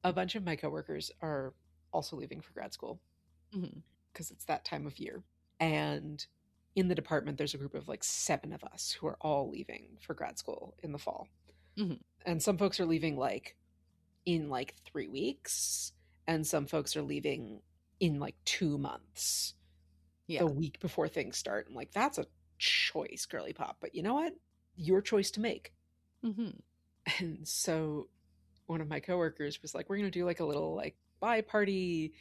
a bunch of my coworkers are also leaving for grad school because it's that time of year. And in the department, there's a group of like 7 of us who are all leaving for grad school in the fall. And some folks are leaving like in like 3 weeks, and some folks are leaving in like 2 months. The week before things start. I'm like, that's a choice, girly pop. But you know what? Your choice to make. And so one of my coworkers was like, we're going to do like a little like bye party.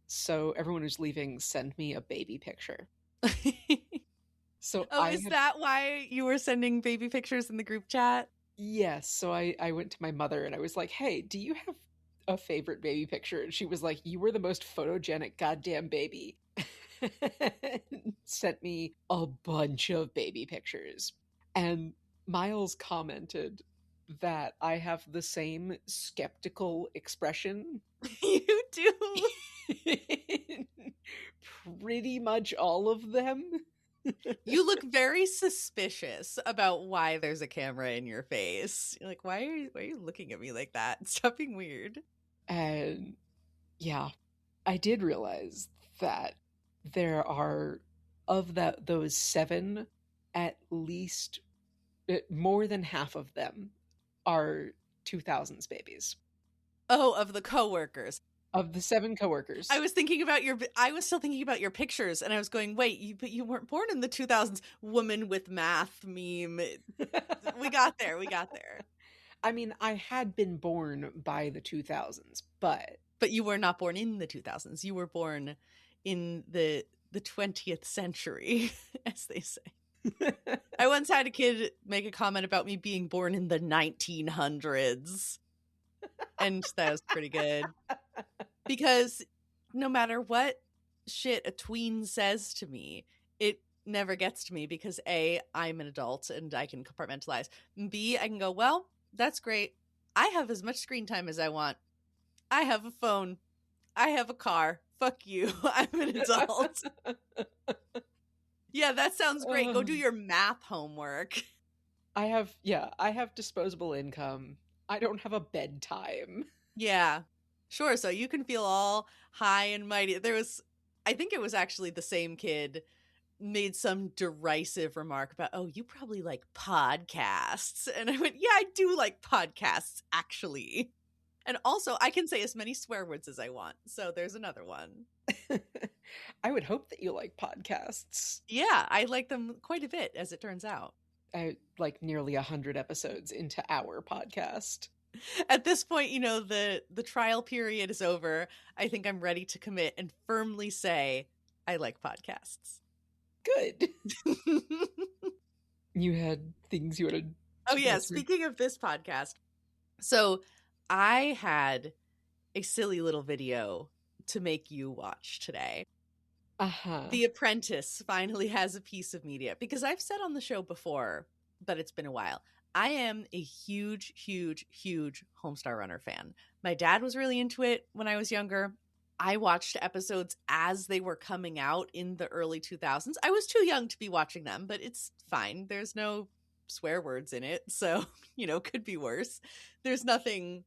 So everyone who's leaving, send me a baby picture. So is that why you were sending baby pictures in the group chat? Yes. So I went to my mother and I was like, hey, do you have a favorite baby picture? And she was like, you were the most photogenic goddamn baby. Sent me a bunch of baby pictures. And Miles commented that I have the same skeptical expression. You do. Pretty much all of them. You look very suspicious about why there's a camera in your face. You're like, why are you looking at me like that? Stop being weird. And yeah, I did realize that there are, of those 7, at least more than half of them are 2000s babies. Oh, of the coworkers. Of the 7 coworkers. I was still thinking about your pictures, and I was going, wait, but you weren't born in the 2000s. Woman with math meme. We got there. I mean, I had been born by the 2000s, but you were not born in the 2000s. You were born in the 20th century, as they say. I once had a kid make a comment about me being born in the 1900s. And that was pretty good. Because no matter what shit a tween says to me, it never gets to me because A, I'm an adult and I can compartmentalize. B, I can go, well, that's great. I have as much screen time as I want. I have a phone. I have a car. Fuck you. I'm an adult. Yeah, that sounds great. Go do your math homework. I have disposable income. I don't have a bedtime. Yeah, sure. So you can feel all high and mighty. I think it was actually the same kid made some derisive remark about, oh, you probably like podcasts. And I went, yeah, I do like podcasts, actually. And also, I can say as many swear words as I want. So there's another one. I would hope that you like podcasts. Yeah, I like them quite a bit, as it turns out. I like nearly 100 episodes into our podcast. At this point, the trial period is over. I think I'm ready to commit and firmly say I like podcasts. Good. You had things you wanted. Oh yeah, speaking of this podcast. So I had a silly little video to make you watch today. The Apprentice finally has a piece of media, because I've said on the show before, but it's been a while, I am a huge, huge, huge Homestar Runner fan. My dad was really into it when I was younger. I watched episodes as they were coming out in the early 2000s. I was too young to be watching them, but it's fine. There's no swear words in it, so, could be worse. There's nothing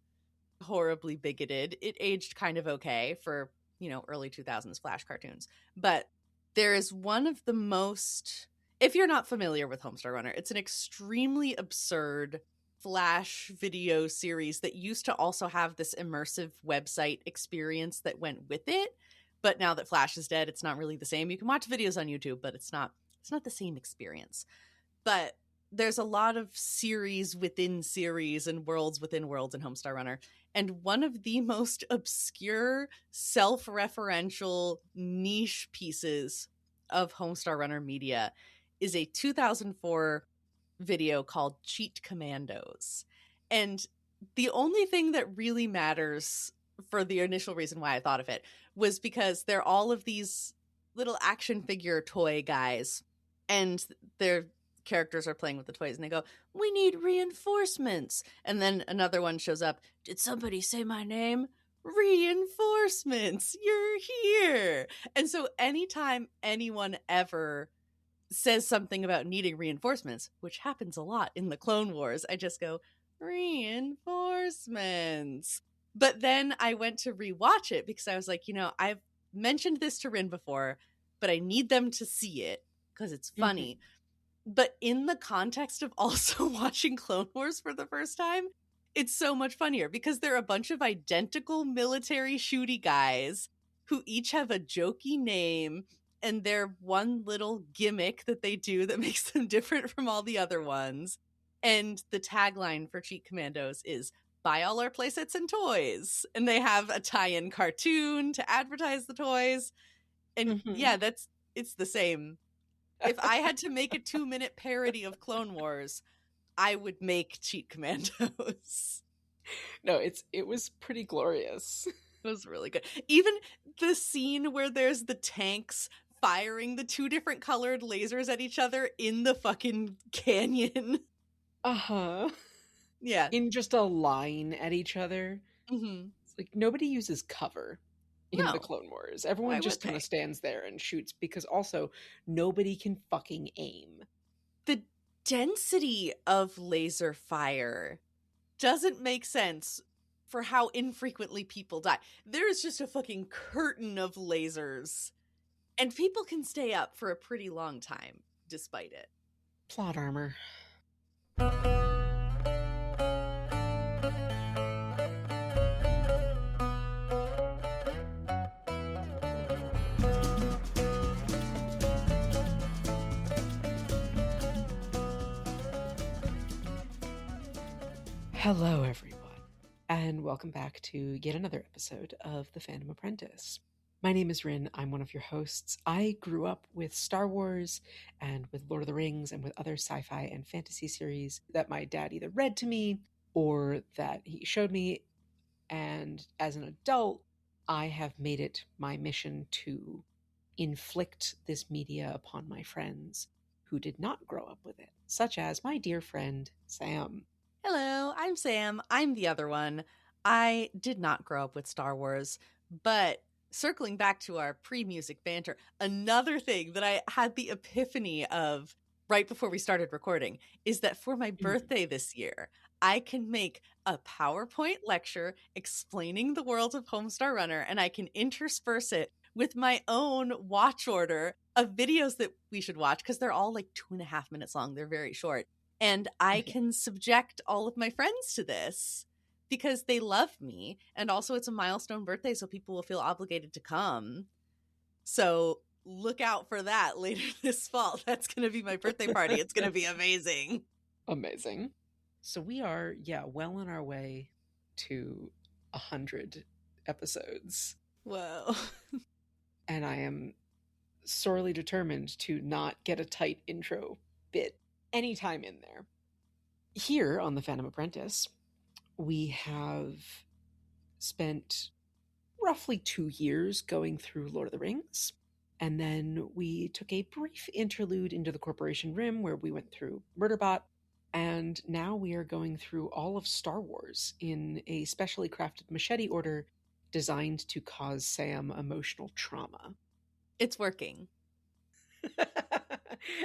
horribly bigoted. It aged kind of okay for, early 2000s Flash cartoons. But there is one of the most, if you're not familiar with Homestar Runner, it's an extremely absurd Flash video series that used to also have this immersive website experience that went with it. But now that Flash is dead, it's not really the same. You can watch videos on YouTube, but it's not the same experience. But there's a lot of series within series and worlds within worlds in Homestar Runner. And one of the most obscure, self-referential niche pieces of Homestar Runner media is a 2004 video called Cheat Commandos. And the only thing that really matters for the initial reason why I thought of it was because they're all of these little action figure toy guys, and their characters are playing with the toys, and they go, we need reinforcements. And then another one shows up. Did somebody say my name? Reinforcements. You're here. And so anytime anyone ever says something about needing reinforcements, which happens a lot in the Clone Wars, I just go, reinforcements. But then I went to rewatch it because I was like, I've mentioned this to Rin before, but I need them to see it because it's funny. But in the context of also watching Clone Wars for the first time, it's so much funnier because they're a bunch of identical military shooty guys who each have a jokey name and their one little gimmick that they do that makes them different from all the other ones. And the tagline for Cheat Commandos is buy all our playsets and toys. And they have a tie-in cartoon to advertise the toys. And yeah, it's the same. If I had to make a 2-minute parody of Clone Wars, I would make Cheat Commandos. No, it was pretty glorious. It was really good. Even the scene where there's the tanks firing the 2 different colored lasers at each other in the fucking canyon. Uh-huh. Yeah. In just a line at each other. Mm-hmm. It's like nobody uses cover in the Clone Wars. Everyone just kind of stands there and shoots because also nobody can fucking aim. The density of laser fire doesn't make sense for how infrequently people die. There is just a fucking curtain of lasers, and people can stay up for a pretty long time despite it. Plot armor. Hello, everyone, and welcome back to yet another episode of The Phantom Apprentice. My name is Rin. I'm one of your hosts. I grew up with Star Wars and with Lord of the Rings and with other sci-fi and fantasy series that my dad either read to me or that he showed me. And as an adult, I have made it my mission to inflict this media upon my friends who did not grow up with it, such as my dear friend, Sam. Hello, I'm Sam. I'm the other one. I did not grow up with Star Wars, but circling back to our pre-music banter, another thing that I had the epiphany of right before we started recording is that for my birthday this year, I can make a PowerPoint lecture explaining the world of Homestar Runner, and I can intersperse it with my own watch order of videos that we should watch because they're all like 2.5 minutes long. They're very short. And I can subject all of my friends to this because they love me. And also it's a milestone birthday, so people will feel obligated to come. So look out for that later this fall. That's going to be my birthday party. It's going to be amazing. Amazing. So we are, well on our way to 100 episodes. Whoa. And I am sorely determined to not get a tight intro bit anytime in there. Here on The Phantom Apprentice, we have spent roughly 2 years going through Lord of the Rings, and then we took a brief interlude into the Corporation Rim where we went through Murderbot, and now we are going through all of Star Wars in a specially crafted machete order designed to cause Sam emotional trauma. It's working.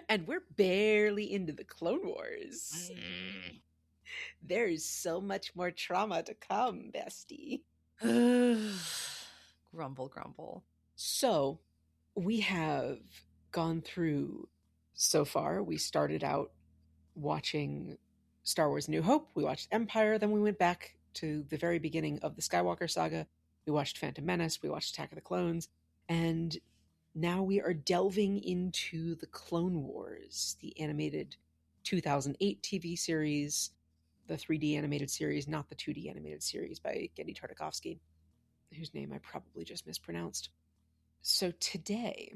And we're barely into the Clone Wars. There's so much more trauma to come, bestie. Grumble, grumble. So, we have gone through, so far, we started out watching Star Wars New Hope, we watched Empire, then we went back to the very beginning of the Skywalker saga, we watched Phantom Menace, we watched Attack of the Clones, and now we are delving into the Clone Wars, the animated 2008 TV series, the 3D animated series, not the 2D animated series by Genndy Tartakovsky, whose name I probably just mispronounced. So today,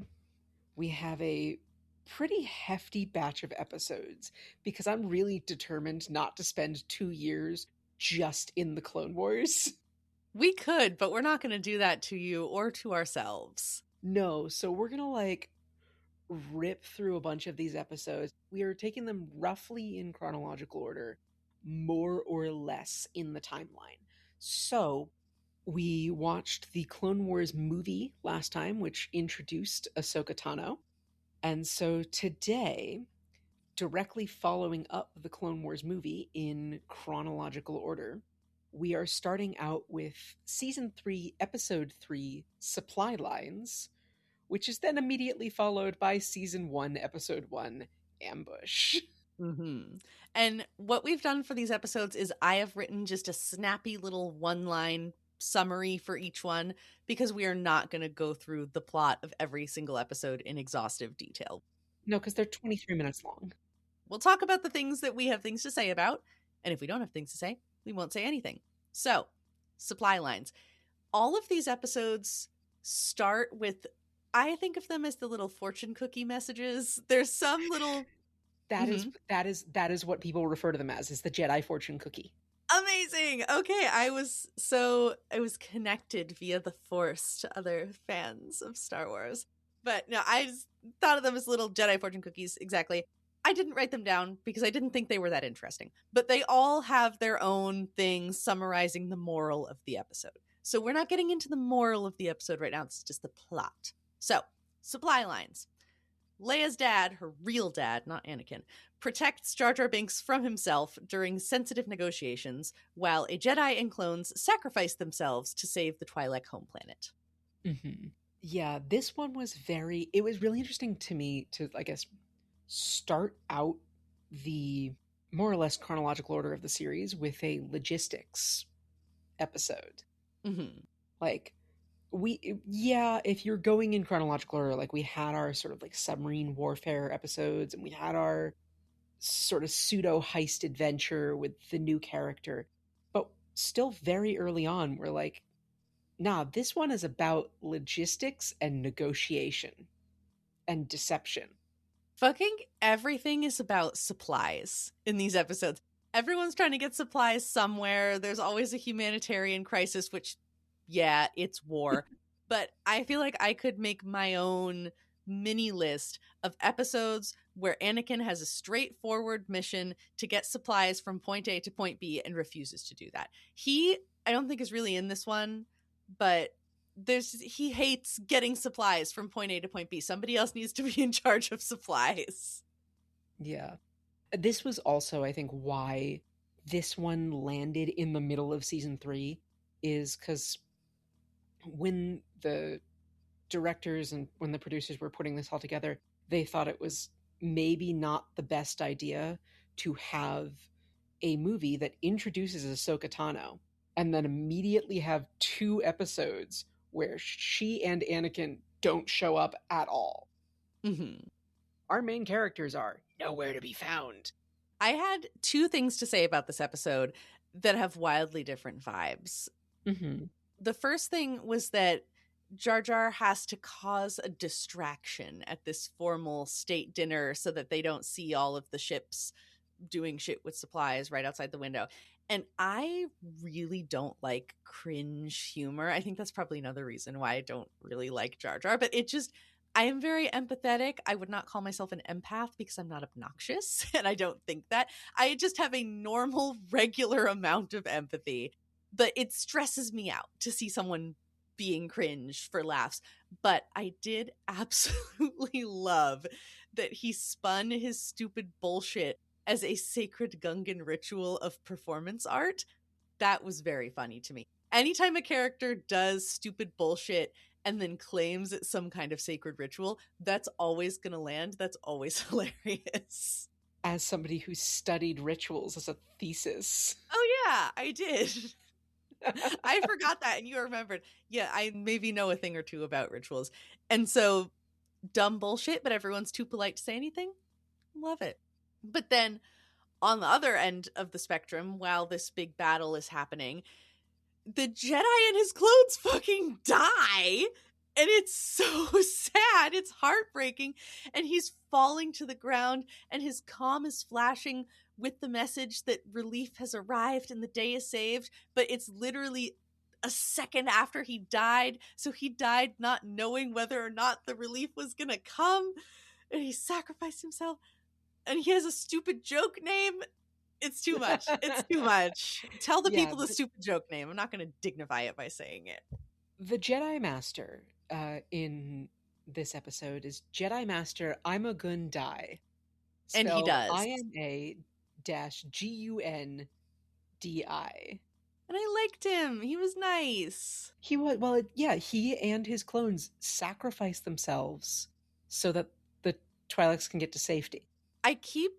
we have a pretty hefty batch of episodes because I'm really determined not to spend 2 years just in the Clone Wars. We could, but we're not going to do that to you or to ourselves. No, so we're gonna rip through a bunch of these episodes. We are taking them roughly in chronological order, more or less in the timeline. So we watched the Clone Wars movie last time, which introduced Ahsoka Tano. And so today, directly following up the Clone Wars movie in chronological order, we are starting out with Season 3, Episode 3, Supply Lines, which is then immediately followed by Season 1, Episode 1, Ambush. Mm-hmm. And what we've done for these episodes is I have written just a snappy little one-line summary for each one, because we are not going to go through the plot of every single episode in exhaustive detail. No, because they're 23 minutes long. We'll talk about the things that we have things to say about, and if we don't have things to say, we won't say anything. So, supply lines. All of these episodes start with, I think of them as the little fortune cookie messages. There's some little... That is what people refer to them as, is the Jedi fortune cookie. Amazing. Okay, I was connected via the Force to other fans of Star Wars. But no, I just thought of them as little Jedi fortune cookies. Exactly. I didn't write them down because I didn't think they were that interesting. But they all have their own things summarizing the moral of the episode. So we're not getting into the moral of the episode right now. It's just the plot. So, supply lines. Leia's dad, her real dad, not Anakin, protects Jar Binks from himself during sensitive negotiations, while a Jedi and clones sacrifice themselves to save the Twi'lek home planet. Mm-hmm. Yeah, this one was it was really interesting to me to, I guess, start out the more or less chronological order of the series with a logistics episode. Mm-hmm. Like, if you're going in chronological order, like we had our sort of like submarine warfare episodes, and we had our sort of pseudo heist adventure with the new character, but still very early on, we're like, nah, this one is about logistics and negotiation and deception. Fucking everything is about supplies in these episodes. Everyone's trying to get supplies somewhere. There's always a humanitarian crisis, which, yeah, it's war. But I feel like I could make my own mini list of episodes where Anakin has a straightforward mission to get supplies from point A to point B and refuses to do that. I don't think is really in this one, but he hates getting supplies from point A to point B. Somebody else needs to be in charge of supplies. Yeah. This was also, I think, why this one landed in the middle of Season 3, is because when the directors and when the producers were putting this all together, they thought it was maybe not the best idea to have a movie that introduces Ahsoka Tano and then immediately have 2 episodes where she and Anakin don't show up at all. Mm-hmm. Our main characters are nowhere to be found. I had 2 things to say about this episode that have wildly different vibes. Mm-hmm. The first thing was that Jar Jar has to cause a distraction at this formal state dinner so that they don't see all of the ships doing shit with supplies right outside the window. And I really don't like cringe humor. I think that's probably another reason why I don't really like Jar Jar. But I am very empathetic. I would not call myself an empath because I'm not obnoxious. And I don't think that. I just have a normal, regular amount of empathy. But it stresses me out to see someone being cringe for laughs. But I did absolutely love that he spun his stupid bullshit as a sacred Gungan ritual of performance art. That was very funny to me. Anytime a character does stupid bullshit and then claims it's some kind of sacred ritual, that's always going to land. That's always hilarious. As somebody who studied rituals as a thesis. Oh yeah, I did. I forgot that, and you remembered. Yeah, I maybe know a thing or two about rituals. And so, dumb bullshit, but everyone's too polite to say anything. Love it. But then, on the other end of the spectrum, while this big battle is happening, the Jedi and his clones fucking die. And it's so sad. It's heartbreaking. And he's falling to the ground, and his comm is flashing with the message that relief has arrived and the day is saved. But it's literally a second after he died. So he died not knowing whether or not the relief was going to come. And he sacrificed himself. And he has a stupid joke name. It's too much. It's too much. Tell the people the stupid joke name. I'm not going to dignify it by saying it. The Jedi Master in this episode is Jedi Master Ima Gun Dai. And he does. IMA-GUNDI. And I liked him. He was nice. He was, well, yeah, he and his clones sacrifice themselves so that the Twi'leks can get to safety. I keep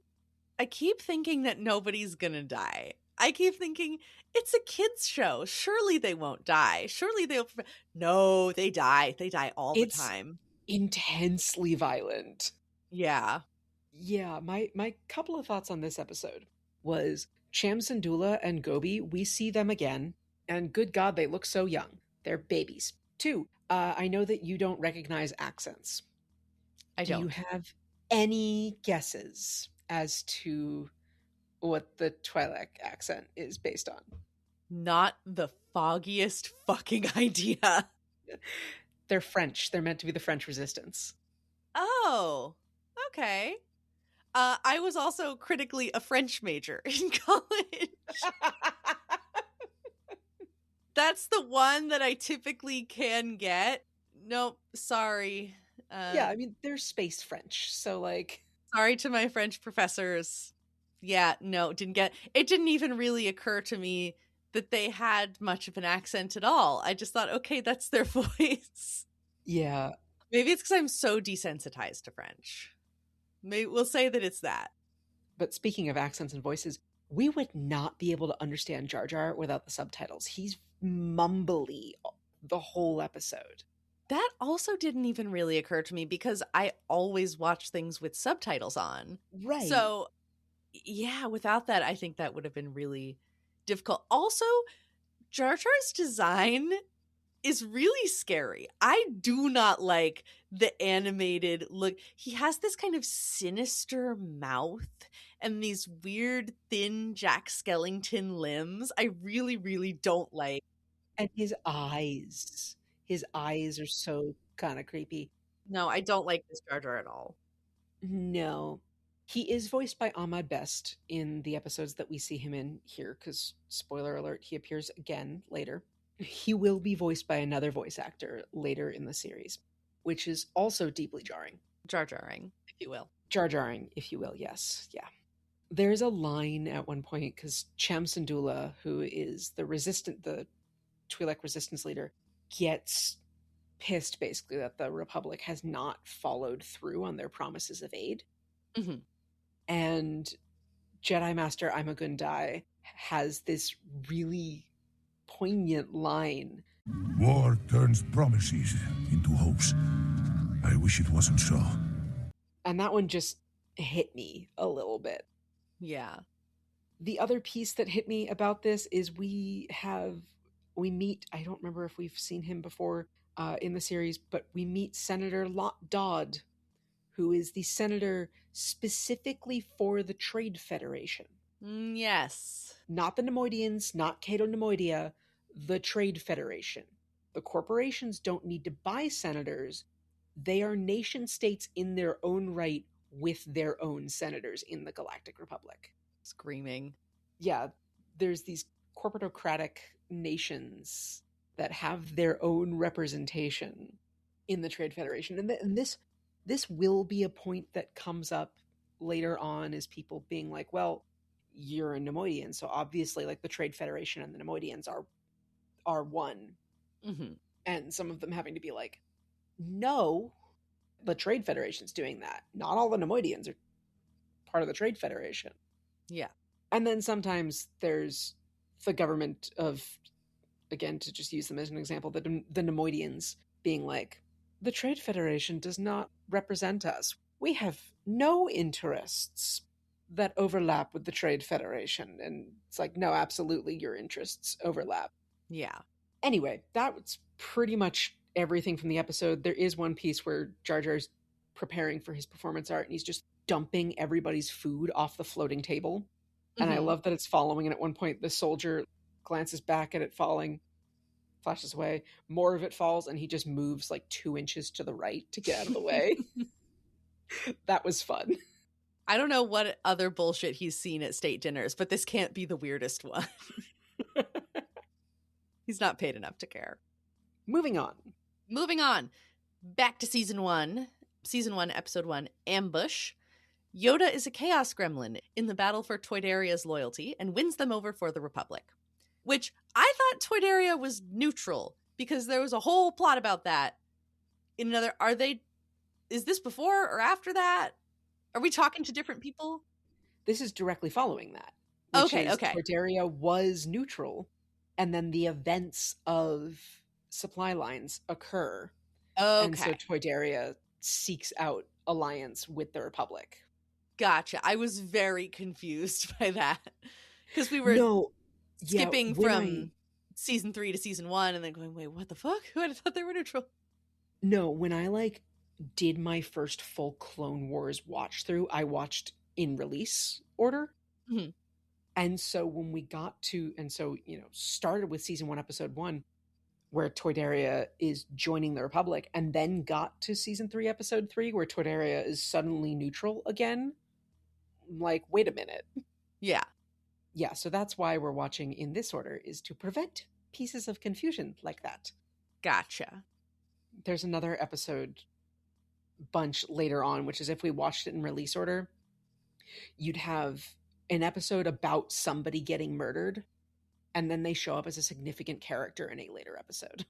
thinking that nobody's gonna die. I keep thinking it's a kids show. Surely they won't die. Surely they'll. No, they die. They die all the time. Intensely violent. Yeah. Yeah, my couple of thoughts on this episode was Cham Syndulla and Gobi, we see them again, and good God, they look so young. They're babies. 2, I know that you don't recognize accents. I don't. Do you have any guesses as to what the Twi'lek accent is based on? Not the foggiest fucking idea. They're French. They're meant to be the French resistance. Oh, okay. I was also critically a French major in college. That's the one that I typically can get. Nope, sorry. Yeah, I mean, they're space French, so like... Sorry to my French professors. Yeah, no, didn't get... It didn't even really occur to me that they had much of an accent at all. I just thought, okay, that's their voice. Yeah. Maybe it's because I'm so desensitized to French. Maybe we'll say that it's that. But speaking of accents and voices, we would not be able to understand Jar Jar without the subtitles. He's mumbly the whole episode. That also didn't even really occur to me because I always watch things with subtitles on. Right. So, yeah, without that, I think that would have been really difficult. Also, Jar Jar's design is really scary. I do not like the animated look. He has this kind of sinister mouth and these weird, thin Jack Skellington limbs. I really, really don't like. And his eyes. His eyes are so kind of creepy. No, I don't like this Jar Jar at all. No. He is voiced by Ahmad Best in the episodes that we see him in here, because, spoiler alert, he appears again later. He will be voiced by another voice actor later in the series, which is also deeply jarring. Jar Jarring, if you will. Jar Jarring, if you will, yes. Yeah. There's a line at one point, because Cham Syndulla, who is the Twi'lek resistance leader, gets pissed basically that the Republic has not followed through on their promises of aid. Mm-hmm. And Jedi Master Ima Dai has this really poignant line. War turns promises into hopes. I wish it wasn't so. And that one just hit me a little bit. Yeah. The other piece that hit me about this is we meet, I don't remember if we've seen him before in the series, but we meet Senator Dodd, who is the senator specifically for the Trade Federation. Yes. Not the Nemoidians, not Cato Nemoidia, the Trade Federation. The corporations don't need to buy senators. They are nation states in their own right with their own senators in the Galactic Republic. Screaming. Yeah, there's these corporatocratic nations that have their own representation in the Trade Federation. And this will be a point that comes up later on, as people being like, well, you're a Nemoidian, so obviously like the Trade Federation and the Nemoidians are one. Mm-hmm. And some of them having to be like, no, the Trade Federation's doing that. Not all the Nemoidians are part of the Trade Federation. Yeah. And then sometimes there's the government of, again, to just use them as an example, the Nemoidians being like, the Trade Federation does not represent us. We have no interests that overlap with the Trade Federation. And it's like, no, absolutely, your interests overlap. Yeah. Anyway, that was pretty much everything from the episode. There is one piece where Jar Jar's preparing for his performance art and he's just dumping everybody's food off the floating table. Mm-hmm. And I love that it's following. And at one point, the soldier glances back at it falling, flashes away. More of it falls, and he just moves like 2 inches to the right to get out of the way. That was fun. I don't know what other bullshit he's seen at state dinners, but this can't be the weirdest one. He's not paid enough to care. Moving on. Back to season 1, episode 1, Ambush. Yoda is a chaos gremlin in the battle for Toydaria's loyalty and wins them over for the Republic. which I thought Toydaria was neutral because there was a whole plot about that in another. Is this before or after that? Are we talking to different people? This is directly following that. Okay. Toydaria was neutral, and then the events of supply lines occur. Okay. And so Toydaria seeks out alliance with the Republic. Gotcha. I was very confused by that because we were skipping from season 3 to season 1 and then going, wait, what the fuck? I thought they were neutral. No, when I did my first full Clone Wars watch through, I watched in release order. Mm-hmm. And so when we got to, started with season 1, episode 1, where Toydaria is joining the Republic, and then got to season 3, episode 3, where Toydaria is suddenly neutral again. I'm like, wait a minute. Yeah. Yeah, so that's why we're watching in this order, is to prevent pieces of confusion like that. Gotcha. There's another episode bunch later on, which is if we watched it in release order, you'd have an episode about somebody getting murdered, and then they show up as a significant character in a later episode.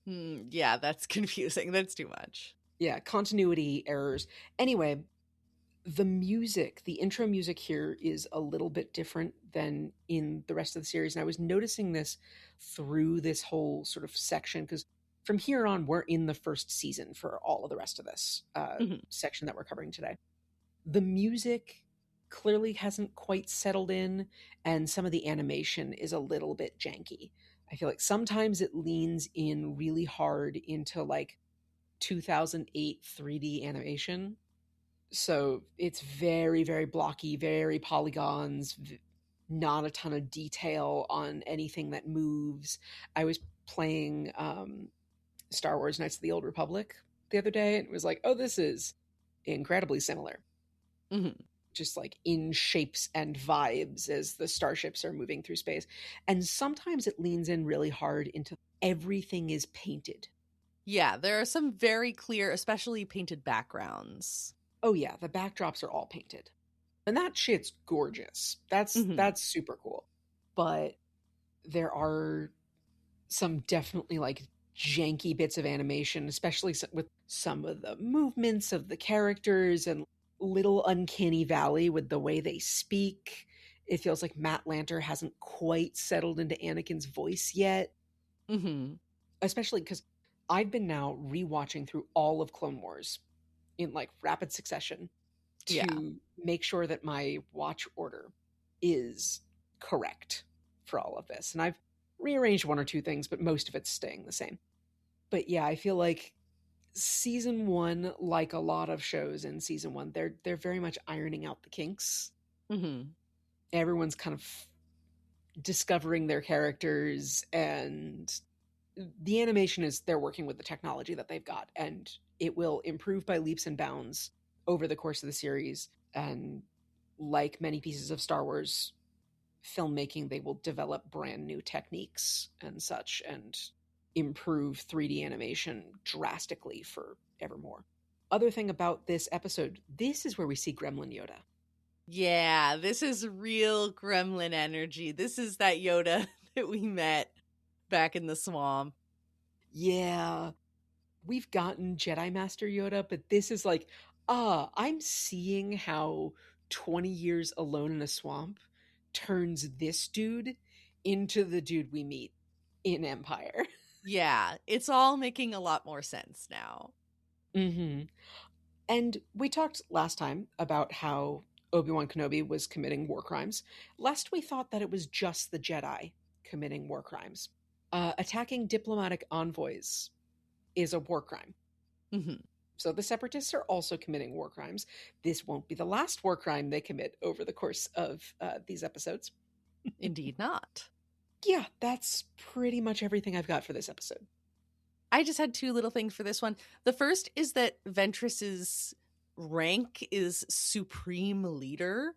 Yeah, that's confusing. That's too much. Yeah, continuity errors. Anyway, the music, the intro music here is a little bit different than in the rest of the series. And I was noticing this through this whole sort of section, because from here on, we're in the first season for all of the rest of this section that we're covering today. The music clearly hasn't quite settled in, and some of the animation is a little bit janky. I feel like sometimes it leans in really hard into 2008 3D animation. So it's very, very blocky, very polygons, not a ton of detail on anything that moves. I was playing Star Wars Knights of the Old Republic the other day, and it was like, oh, this is incredibly similar. Mm-hmm. Just in shapes and vibes as the starships are moving through space. And sometimes it leans in really hard into everything is painted. Yeah, there are some very clear, especially painted backgrounds. Oh yeah, the backdrops are all painted. And that shit's gorgeous. That's super cool. But there are some definitely janky bits of animation, especially with some of the movements of the characters, and little uncanny valley with the way they speak. It feels like Matt Lanter hasn't quite settled into Anakin's voice yet. Mm-hmm. Especially because I've been now rewatching through all of Clone Wars in rapid succession to make sure that my watch order is correct for all of this. And I've rearranged one or two things, but most of it's staying the same. But yeah, I feel like season 1, like a lot of shows in season 1, they're very much ironing out the kinks. Mm-hmm. Everyone's kind of discovering their characters, and the animation is they're working with the technology that they've got, and it will improve by leaps and bounds over the course of the series. And like many pieces of Star Wars filmmaking, they will develop brand new techniques and such, and improve 3D animation drastically forevermore. Other thing about this episode, this is where we see Gremlin Yoda. Yeah, this is real Gremlin energy. This is that Yoda that we met back in the swamp. Yeah. We've gotten Jedi Master Yoda, but this is I'm seeing how 20 years alone in a swamp turns this dude into the dude we meet in Empire. Yeah, it's all making a lot more sense now. Mm-hmm. And we talked last time about how Obi-Wan Kenobi was committing war crimes, lest we thought that it was just the Jedi committing war crimes. Attacking diplomatic envoys is a war crime. Mm-hmm. So the Separatists are also committing war crimes. This won't be the last war crime they commit over the course of these episodes. Indeed not. Yeah, that's pretty much everything I've got for this episode. I just had two little things for this one. The first is that Ventress's rank is Supreme Leader,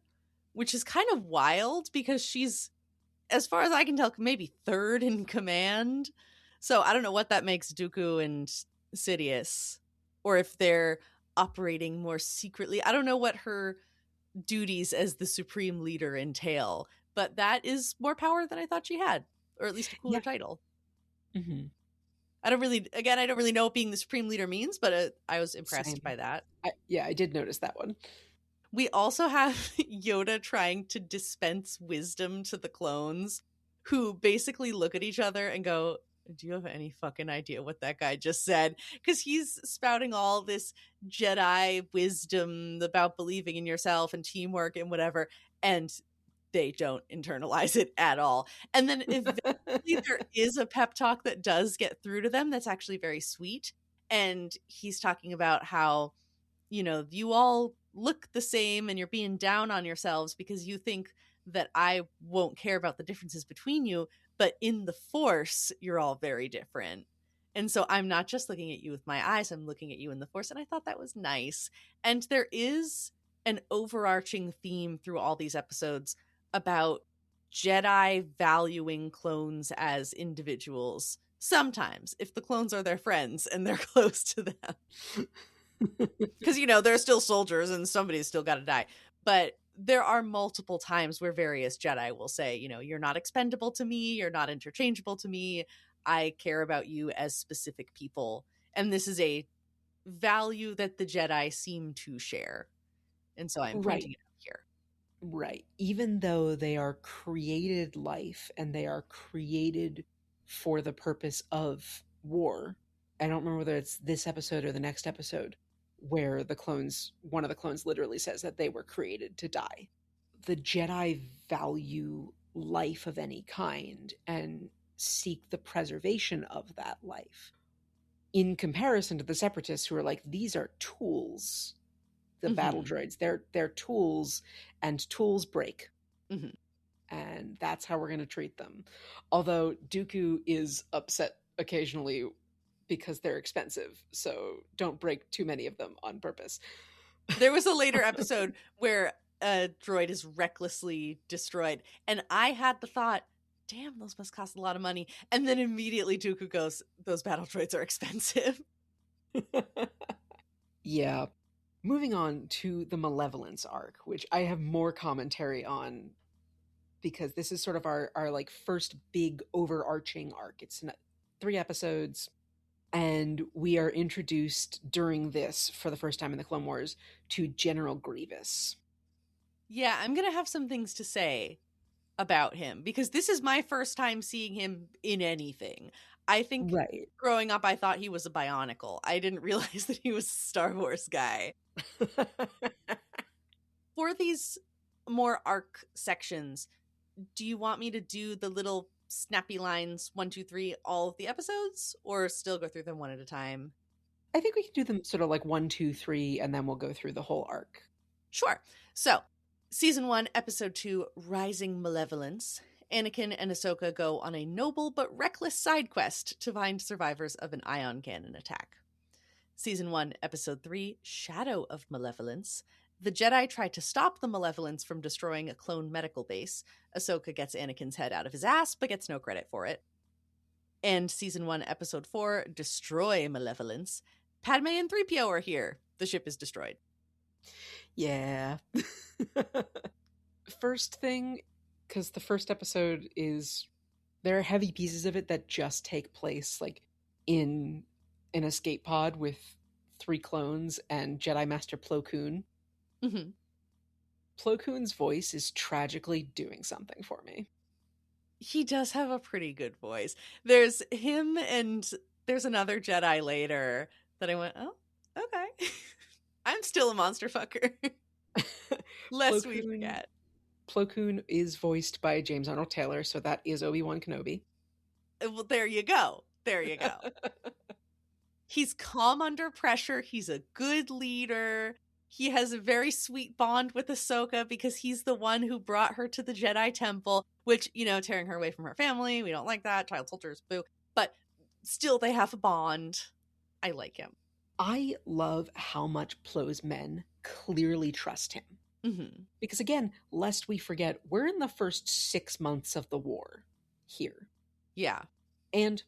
which is kind of wild because she's, as far as I can tell, maybe third in command. So I don't know what that makes Dooku and Sidious, or if they're operating more secretly. I don't know what her duties as the Supreme Leader entail, but that is more power than I thought she had. or at least a cooler title. Mm-hmm. I don't really know what being the Supreme Leader means, but I was impressed by that. I did notice that one. We also have Yoda trying to dispense wisdom to the clones, who basically look at each other and go, do you have any fucking idea what that guy just said? Because he's spouting all this Jedi wisdom about believing in yourself and teamwork and whatever, and they don't internalize it at all. And then eventually there is a pep talk that does get through to them that's actually very sweet. And he's talking about how, you all look the same and you're being down on yourselves because you think that I won't care about the differences between you, but in the Force, you're all very different. And so I'm not just looking at you with my eyes, I'm looking at you in the Force. And I thought that was nice. And there is an overarching theme through all these episodes about Jedi valuing clones as individuals. Sometimes, if the clones are their friends and they're close to them. Because, they're still soldiers and somebody's still got to die. But there are multiple times where various Jedi will say, you're not expendable to me. You're not interchangeable to me. I care about you as specific people. And this is a value that the Jedi seem to share. And so I'm pointing it out here. Right. Even though they are created life and they are created for the purpose of war. I don't remember whether it's this episode or the next episode where one of the clones literally says that they were created to die. The Jedi value life of any kind and seek the preservation of that life. In comparison to the Separatists, who are like, these are tools. The battle droids, they're tools, and tools break. Mm-hmm. And that's how we're going to treat them. Although Dooku is upset occasionally because they're expensive, so don't break too many of them on purpose. There was a later episode where a droid is recklessly destroyed, and I had the thought, damn, those must cost a lot of money. And then immediately Dooku goes, those battle droids are expensive. Yeah. Moving on to the Malevolence arc, which I have more commentary on because this is sort of our like first big overarching arc. It's 3 episodes, and we are introduced during this for the first time in the Clone Wars to General Grievous. Yeah, I'm going to have some things to say about him because this is my first time seeing him in anything. I think growing up, I thought he was a Bionicle. I didn't realize that he was a Star Wars guy. For these more arc sections, do you want me to do the little snappy lines 1, 2, 3 all of the episodes, or still go through them one at a time? I think we can do them sort of like 1, 2, 3, and then we'll go through the whole arc. Sure. So, Season 1, Episode 2, Rising Malevolence. Anakin and Ahsoka go on a noble but reckless side quest to find survivors of an ion cannon attack. Season 1, Episode 3, Shadow of Malevolence. The Jedi try to stop the Malevolence from destroying a clone medical base. Ahsoka gets Anakin's head out of his ass, but gets no credit for it. And Season 1, Episode 4, Destroy Malevolence. Padme and 3PO are here. The ship is destroyed. Yeah. First thing, because the first episode there are heavy pieces of it that just take place like in an escape pod with 3 clones and Jedi Master Plo Koon. Mm-hmm. Plo Koon's voice is tragically doing something for me. He does have a pretty good voice. There's him and there's another Jedi later that I went, oh, okay. I'm still a monster fucker. Lest we forget. Plo Koon is voiced by James Arnold Taylor, so that is Obi-Wan Kenobi. Well, there you go. There you go. He's calm under pressure. He's a good leader. He has a very sweet bond with Ahsoka because he's the one who brought her to the Jedi Temple, which, tearing her away from her family. We don't like that. Child soldiers, boo. But still, they have a bond. I like him. I love how much Plo's men clearly trust him. Mm-hmm. Because again, lest we forget, we're in the first 6 months of the war here. Yeah. And,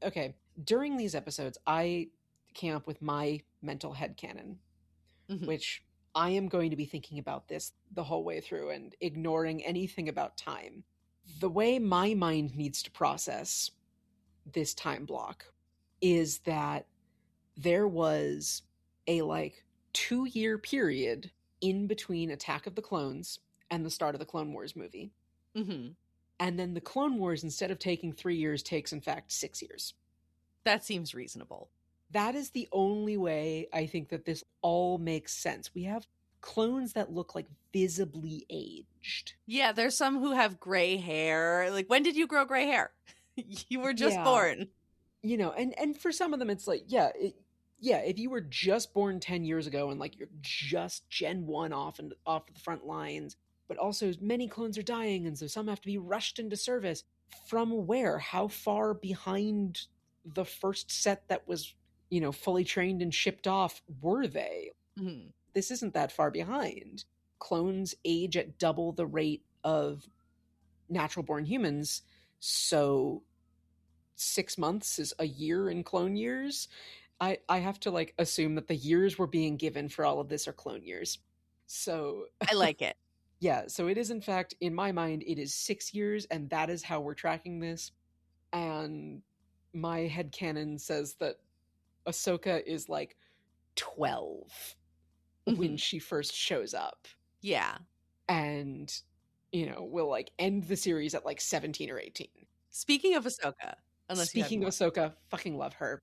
okay, during these episodes, I came up with my mental headcanon, which I am going to be thinking about this the whole way through and ignoring anything about time. The way my mind needs to process this time block is that there was a 2-year period in between Attack of the Clones and the start of the Clone Wars movie. Mm-hmm. And then the Clone Wars, instead of taking 3 years, takes in fact 6 years. That seems reasonable. That is the only way I think that this all makes sense. We have clones that look visibly aged. Yeah, there's some who have gray hair. When did you grow gray hair? You were just born. And for some of them it's if you were just born 10 years ago and you're just Gen 1 off the front lines, but also many clones are dying and so some have to be rushed into service. From where? How far behind the first set that was, fully trained and shipped off were they? Mm-hmm. This isn't that far behind. Clones age at double the rate of natural born humans, so 6 months is a year in clone years. I have to assume that the years we're being given for all of this are clone years. So I like it. Yeah, so it is in fact, in my mind, it is 6 years, and that is how we're tracking this. And my headcanon says that Ahsoka is 12 when she first shows up. Yeah. And, we'll end the series at 17 or 18. Speaking of Ahsoka, fucking love her.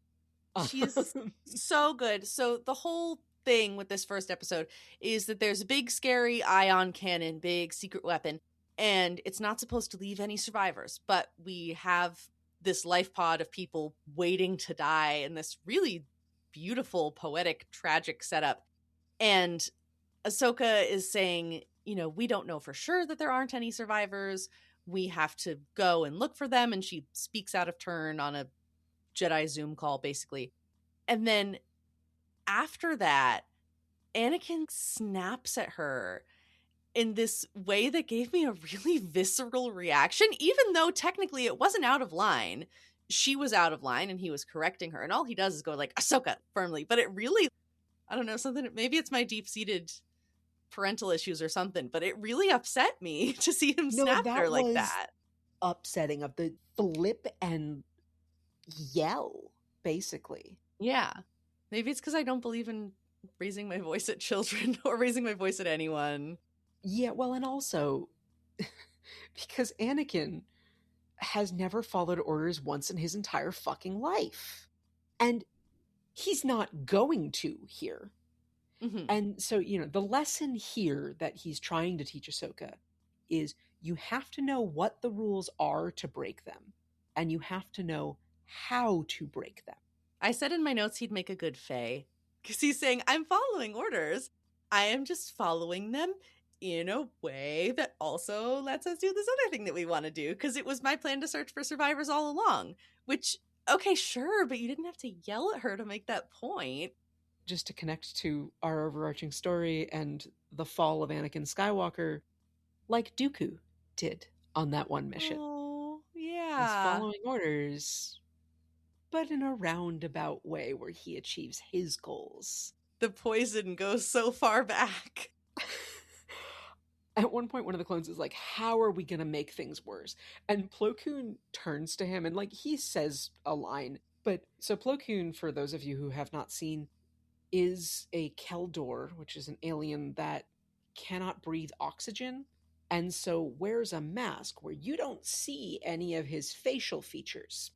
She's so good. So the whole thing with this first episode is that there's a big scary ion cannon, big secret weapon, and it's not supposed to leave any survivors, but we have this life pod of people waiting to die in this really beautiful, poetic, tragic setup. And Ahsoka is saying, we don't know for sure that there aren't any survivors. We have to go and look for them. And she speaks out of turn on a Jedi Zoom call, basically. And then after that, Anakin snaps at her in this way that gave me a really visceral reaction, even though technically it wasn't out of line. She was out of line and he was correcting her. And all he does is go Ahsoka, firmly. But it really, I don't know, maybe it's my deep-seated parental issues or something, but it really upset me to see him snap at her like that. Upsetting of the flip and yell, basically. Yeah. Maybe it's because I don't believe in raising my voice at children or raising my voice at anyone. Yeah, well, and also because Anakin has never followed orders once in his entire fucking life. And he's not going to here. Mm-hmm. And so, the lesson here that he's trying to teach Ahsoka is you have to know what the rules are to break them. And you have to know how to break them. I said in my notes he'd make a good Fae. Because he's saying, I'm following orders. I am just following them in a way that also lets us do this other thing that we want to do. Because it was my plan to search for survivors all along. Which, okay, sure, but you didn't have to yell at her to make that point. Just to connect to our overarching story and the fall of Anakin Skywalker, like Dooku did on that one mission. Oh, yeah. He's following orders, but in a roundabout way where he achieves his goals. The poison goes so far back. At one point, one of the clones is like, how are we going to make things worse? And Plo Koon turns to him and he says a line. But so Plo Koon, for those of you who have not seen, is a Keldor, which is an alien that cannot breathe oxygen, and so wears a mask where you don't see any of his facial features.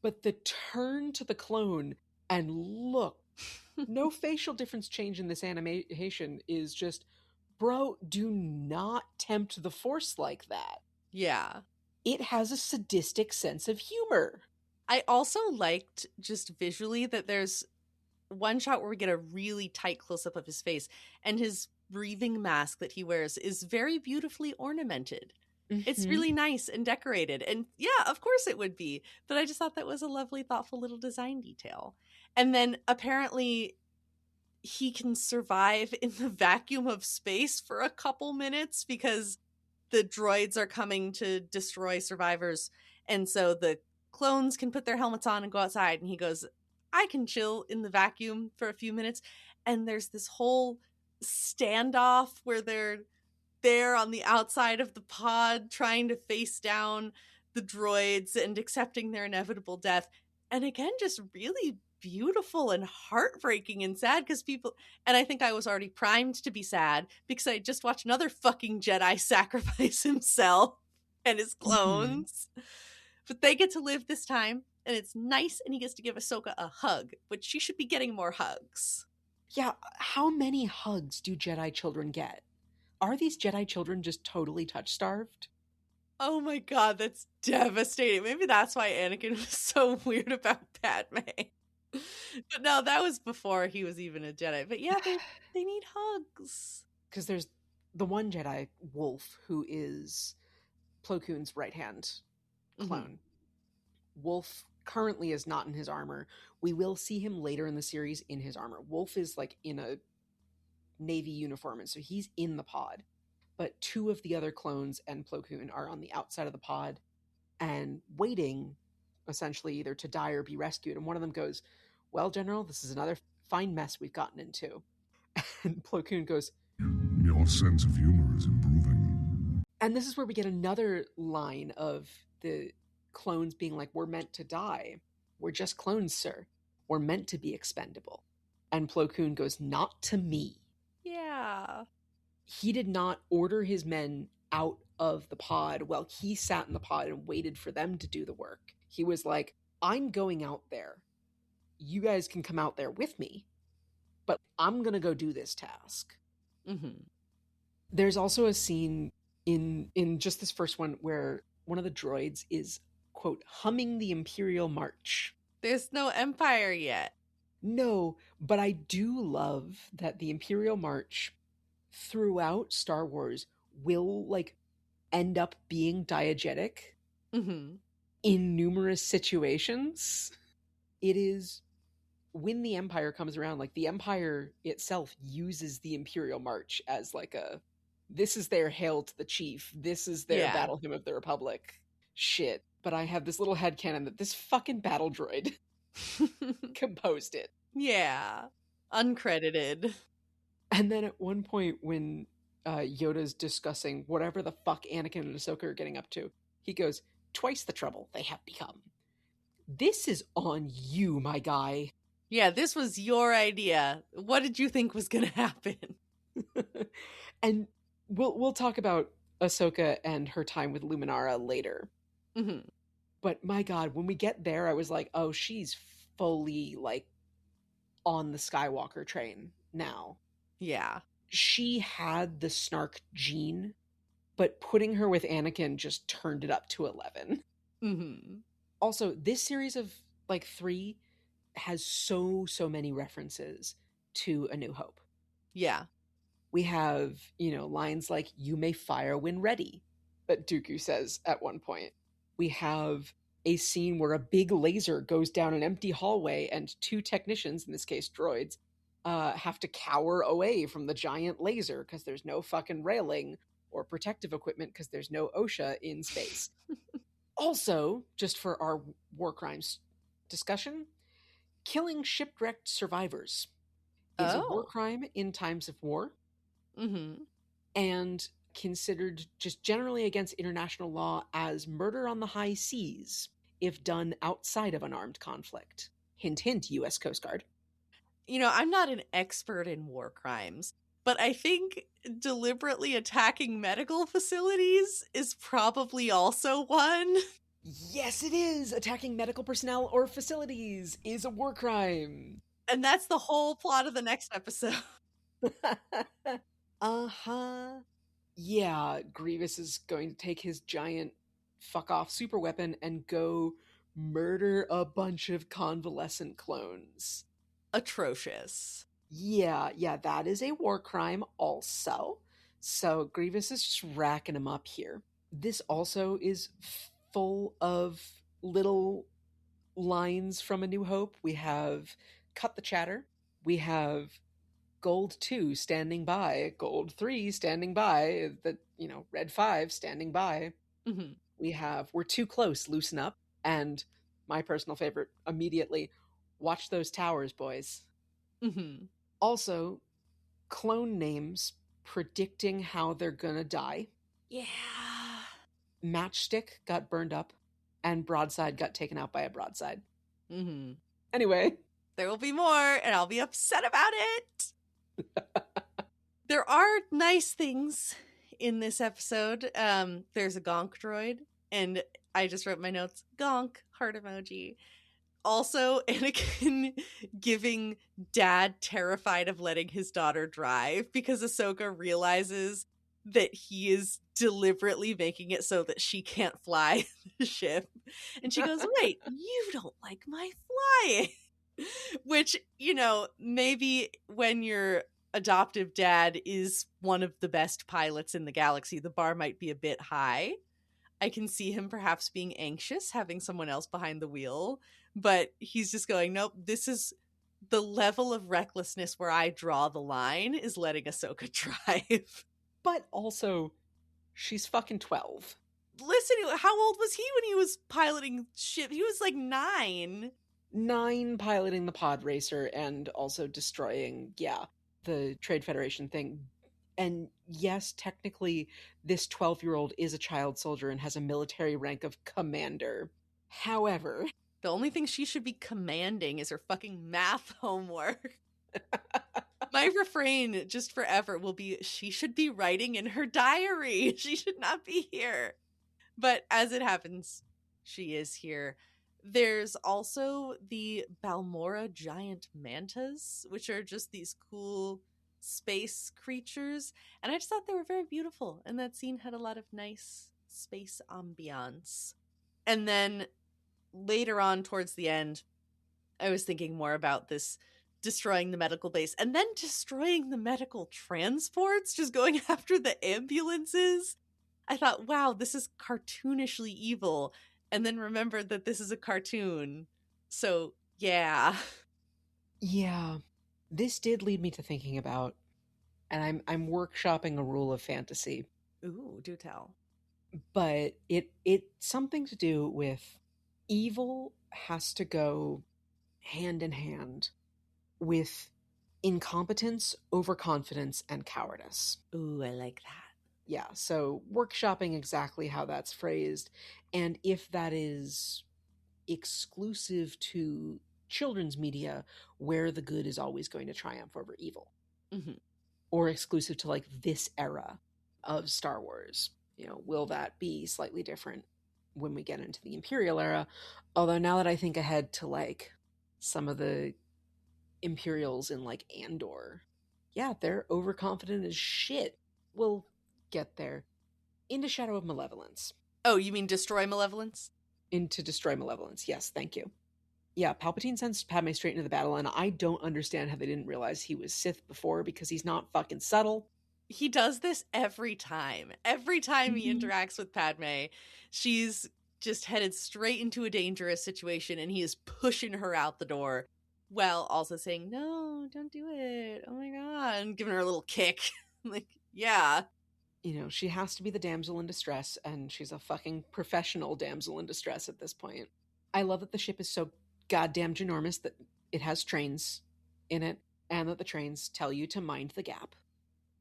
But the turn to the clone and look, no facial difference change in this animation is just, bro, do not tempt the Force like that. Yeah. It has a sadistic sense of humor. I also liked just visually that there's one shot where we get a really tight close-up of his face, and his breathing mask that he wears is very beautifully ornamented. Mm-hmm. It's really nice and decorated. And yeah, of course it would be. But I just thought that was a lovely, thoughtful little design detail. And then apparently he can survive in the vacuum of space for a couple minutes because the droids are coming to destroy survivors. And so the clones can put their helmets on and go outside. And he goes, I can chill in the vacuum for a few minutes. And there's this whole standoff where they're there on the outside of the pod trying to face down the droids and accepting their inevitable death. And again, just really beautiful and heartbreaking and sad because people, and I think I was already primed to be sad because I just watched another fucking Jedi sacrifice himself and his clones. But they get to live this time, and it's nice, and he gets to give Ahsoka a hug, but she should be getting more hugs. Yeah, how many hugs do Jedi children get? Are these Jedi children just totally touch-starved? Oh my god, that's devastating. Maybe that's why Anakin was so weird about Padme. But no, that was before he was even a Jedi. But yeah, they need hugs. Because there's the one Jedi, Wolf, who is Plo Koon's right-hand clone. Wolf currently is not in his armor. We will see him later in the series in his armor. Wolf is like in a Navy uniform, and so he's in the pod. But two of the other clones and Plo Koon are on the outside of the pod and waiting, essentially, either to die or be rescued. And one of them goes, "Well, General, this is another fine mess we've gotten into." And Plo Koon goes, "Your sense of humor is improving." And this is where we get another line of the clones being like, "We're meant to die. We're just clones, sir. We're meant to be expendable." And Plo Koon goes, "Not to me." Yeah. He did not order his men out of the pod while he sat in the pod and waited for them to do the work. He was like, "I'm going out there. You guys can come out there with me, but I'm going to go do this task." There's also a scene in just this first one where one of the droids is, quote, humming the Imperial March. There's no Empire yet. No, but I do love that the Imperial March throughout Star Wars will like end up being diegetic in numerous situations. It is when the Empire comes around, like the Empire itself uses the Imperial March as like this is their hail to the chief, this is their battle hymn of the Republic shit. But I have this little headcanon that this fucking battle droid composed it. Yeah. Uncredited. And then at one point when Yoda's discussing whatever the fuck Anakin and Ahsoka are getting up to, he goes, "Twice the trouble they have become." This is on you, my guy. Yeah, this was your idea. What did you think was going to happen? And we'll talk about Ahsoka and her time with Luminara later. But my god, when we get there, I was like, oh, she's fully like on the Skywalker train now. Yeah. She had the snark gene, but putting her with Anakin just turned it up to 11. Also, this series of like 3 has so many references to A New Hope. Yeah. We have, lines like, "You may fire when ready," that Dooku says at one point. We have a scene where a big laser goes down an empty hallway and 2 technicians, in this case droids, have to cower away from the giant laser because there's no fucking railing or protective equipment because there's no OSHA in space. Also, just for our war crimes discussion, killing shipwrecked survivors is a war crime in times of war. And considered just generally against international law as murder on the high seas if done outside of an armed conflict. Hint, hint, U.S. Coast Guard. I'm not an expert in war crimes, but I think deliberately attacking medical facilities is probably also one. Yes, it is. Attacking medical personnel or facilities is a war crime. And that's the whole plot of the next episode. Yeah, Grievous is going to take his giant fuck-off super weapon and go murder a bunch of convalescent clones. Atrocious. Yeah, that is a war crime also. So Grievous is just racking him up here. This also is full of little lines from A New Hope. We have "Cut the chatter." We have Gold 2 standing by, Gold 3 standing by, the Red 5 standing by. We have "We're too close, loosen up," and my personal favorite immediately, "Watch those towers, boys." Also, clone names predicting how they're gonna die. Yeah. Matchstick got burned up, and Broadside got taken out by a broadside. Mm-hmm. Anyway. There will be more, and I'll be upset about it. There are nice things in this episode. There's a gonk droid, and I just wrote my notes, gonk, heart emoji. Also, Anakin giving dad terrified of letting his daughter drive because Ahsoka realizes that he is deliberately making it so that she can't fly the ship. And she goes, wait, you don't like my flying. Which, you know, maybe when your adoptive dad is one of the best pilots in the galaxy, the bar might be a bit high. I can see him perhaps being anxious, having someone else behind the wheel, but he's just going, nope, this is the level of recklessness where I draw the line is letting Ahsoka drive. But also, she's fucking 12. Listen, how old was he when he was piloting ship? He was like 9. 9 piloting the pod racer and also destroying, the Trade Federation thing. And yes, technically, this 12-year-old is a child soldier and has a military rank of commander. However, the only thing she should be commanding is her fucking math homework. My refrain just forever will be, she should be writing in her diary. She should not be here. But as it happens, she is here. There's also the Balmora giant mantas, which are just these cool space creatures. And I just thought they were very beautiful. And that scene had a lot of nice space ambiance. And then later on towards the end, I was thinking more about this destroying the medical base and then destroying the medical transports, just going after the ambulances. I thought, wow, this is cartoonishly evil. And then remembered that this is a cartoon. So, yeah. Yeah. This did lead me to thinking about, and I'm workshopping a rule of fantasy. Ooh, do tell. But it's something to do with evil has to go hand in hand with incompetence, overconfidence, and cowardice. Ooh, I like that. Yeah, so workshopping exactly how that's phrased, and if that is exclusive to children's media, where the good is always going to triumph over evil. Mm-hmm. Or exclusive to, like, this era of Star Wars. You know, will that be slightly different when we get into the Imperial era? Although now that I think ahead to, like, some of the Imperials in, like, Andor, yeah, they're overconfident as shit. We'll get there. Into Shadow of Malevolence. Oh, you mean destroy Malevolence? Into Destroy Malevolence, yes, thank you. Yeah, Palpatine sends Padme straight into the battle, and I don't understand how they didn't realize he was Sith before, because he's not fucking subtle. He does this every time. Every time he interacts with Padme, she's just headed straight into a dangerous situation, and he is pushing her out the door, while also saying, no, don't do it. Oh my god. And giving her a little kick. Like, yeah. You know, she has to be the damsel in distress, and she's a fucking professional damsel in distress at this point. I love that the ship is so goddamn ginormous that it has trains in it, and that the trains tell you to mind the gap.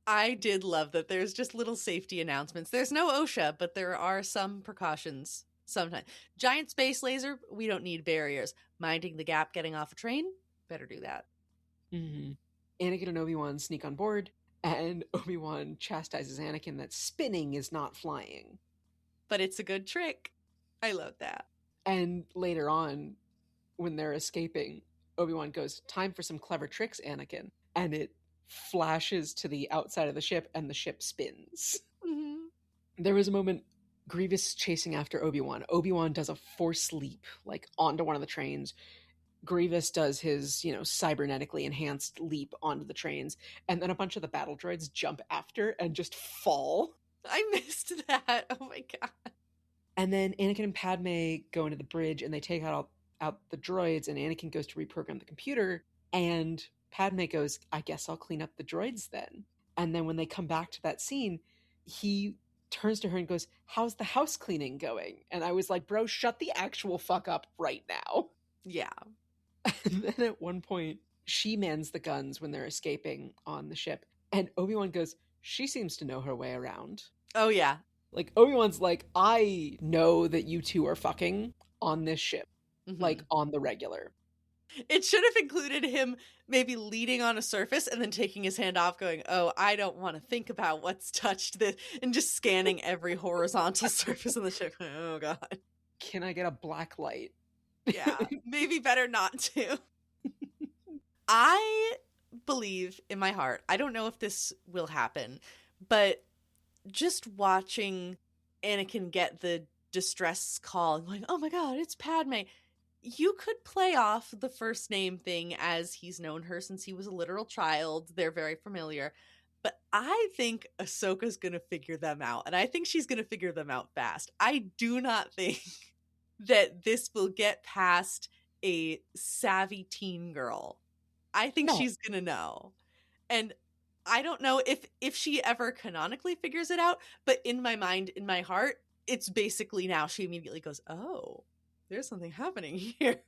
I did love that there's just little safety announcements. There's no OSHA, but there are some precautions sometimes. Giant space laser, we don't need barriers. Minding the gap getting off a train, better do that. Mm-hmm. Anakin and Obi-Wan sneak on board, and Obi-Wan chastises Anakin that spinning is not flying. But it's a good trick. I love that. And later on, when they're escaping, Obi-Wan goes, time for some clever tricks, Anakin. And it flashes to the outside of the ship, and the ship spins. Mm-hmm. There was a moment, Grievous chasing after Obi-Wan. Obi-Wan does a force leap, like, onto one of the trains. Grievous does his, cybernetically enhanced leap onto the trains, and then a bunch of the battle droids jump after and just fall. I missed that. Oh my god. And then Anakin and Padme go into the bridge, and they take out the droids, and Anakin goes to reprogram the computer, and Padme goes, I guess I'll clean up the droids then. And then when they come back to that scene, he turns to her and goes, how's the house cleaning going? And I was like, bro, shut the actual fuck up right now. Yeah. And then at one point, she mans the guns when they're escaping on the ship. And Obi-Wan goes, she seems to know her way around. Oh, yeah. Like, Obi-Wan's like, I know that you two are fucking on this ship. Like, on the regular. It should have included him maybe leaning on a surface and then taking his hand off going, oh, I don't want to think about what's touched this, and just scanning every horizontal surface on the ship. Oh, God. Can I get a black light? Yeah, maybe better not to. I believe in my heart, I don't know if this will happen, but just watching Anakin get the distress call and going, oh my God, it's Padme. You could play off the first name thing as he's known her since he was a literal child. They're very familiar. But I think Ahsoka's going to figure them out. And I think she's going to figure them out fast. I do not think that this will get past a savvy teen girl. I think she's going to know. And I don't know if she ever canonically figures it out. But in my mind, in my heart, it's basically now she immediately goes, oh, there's something happening here.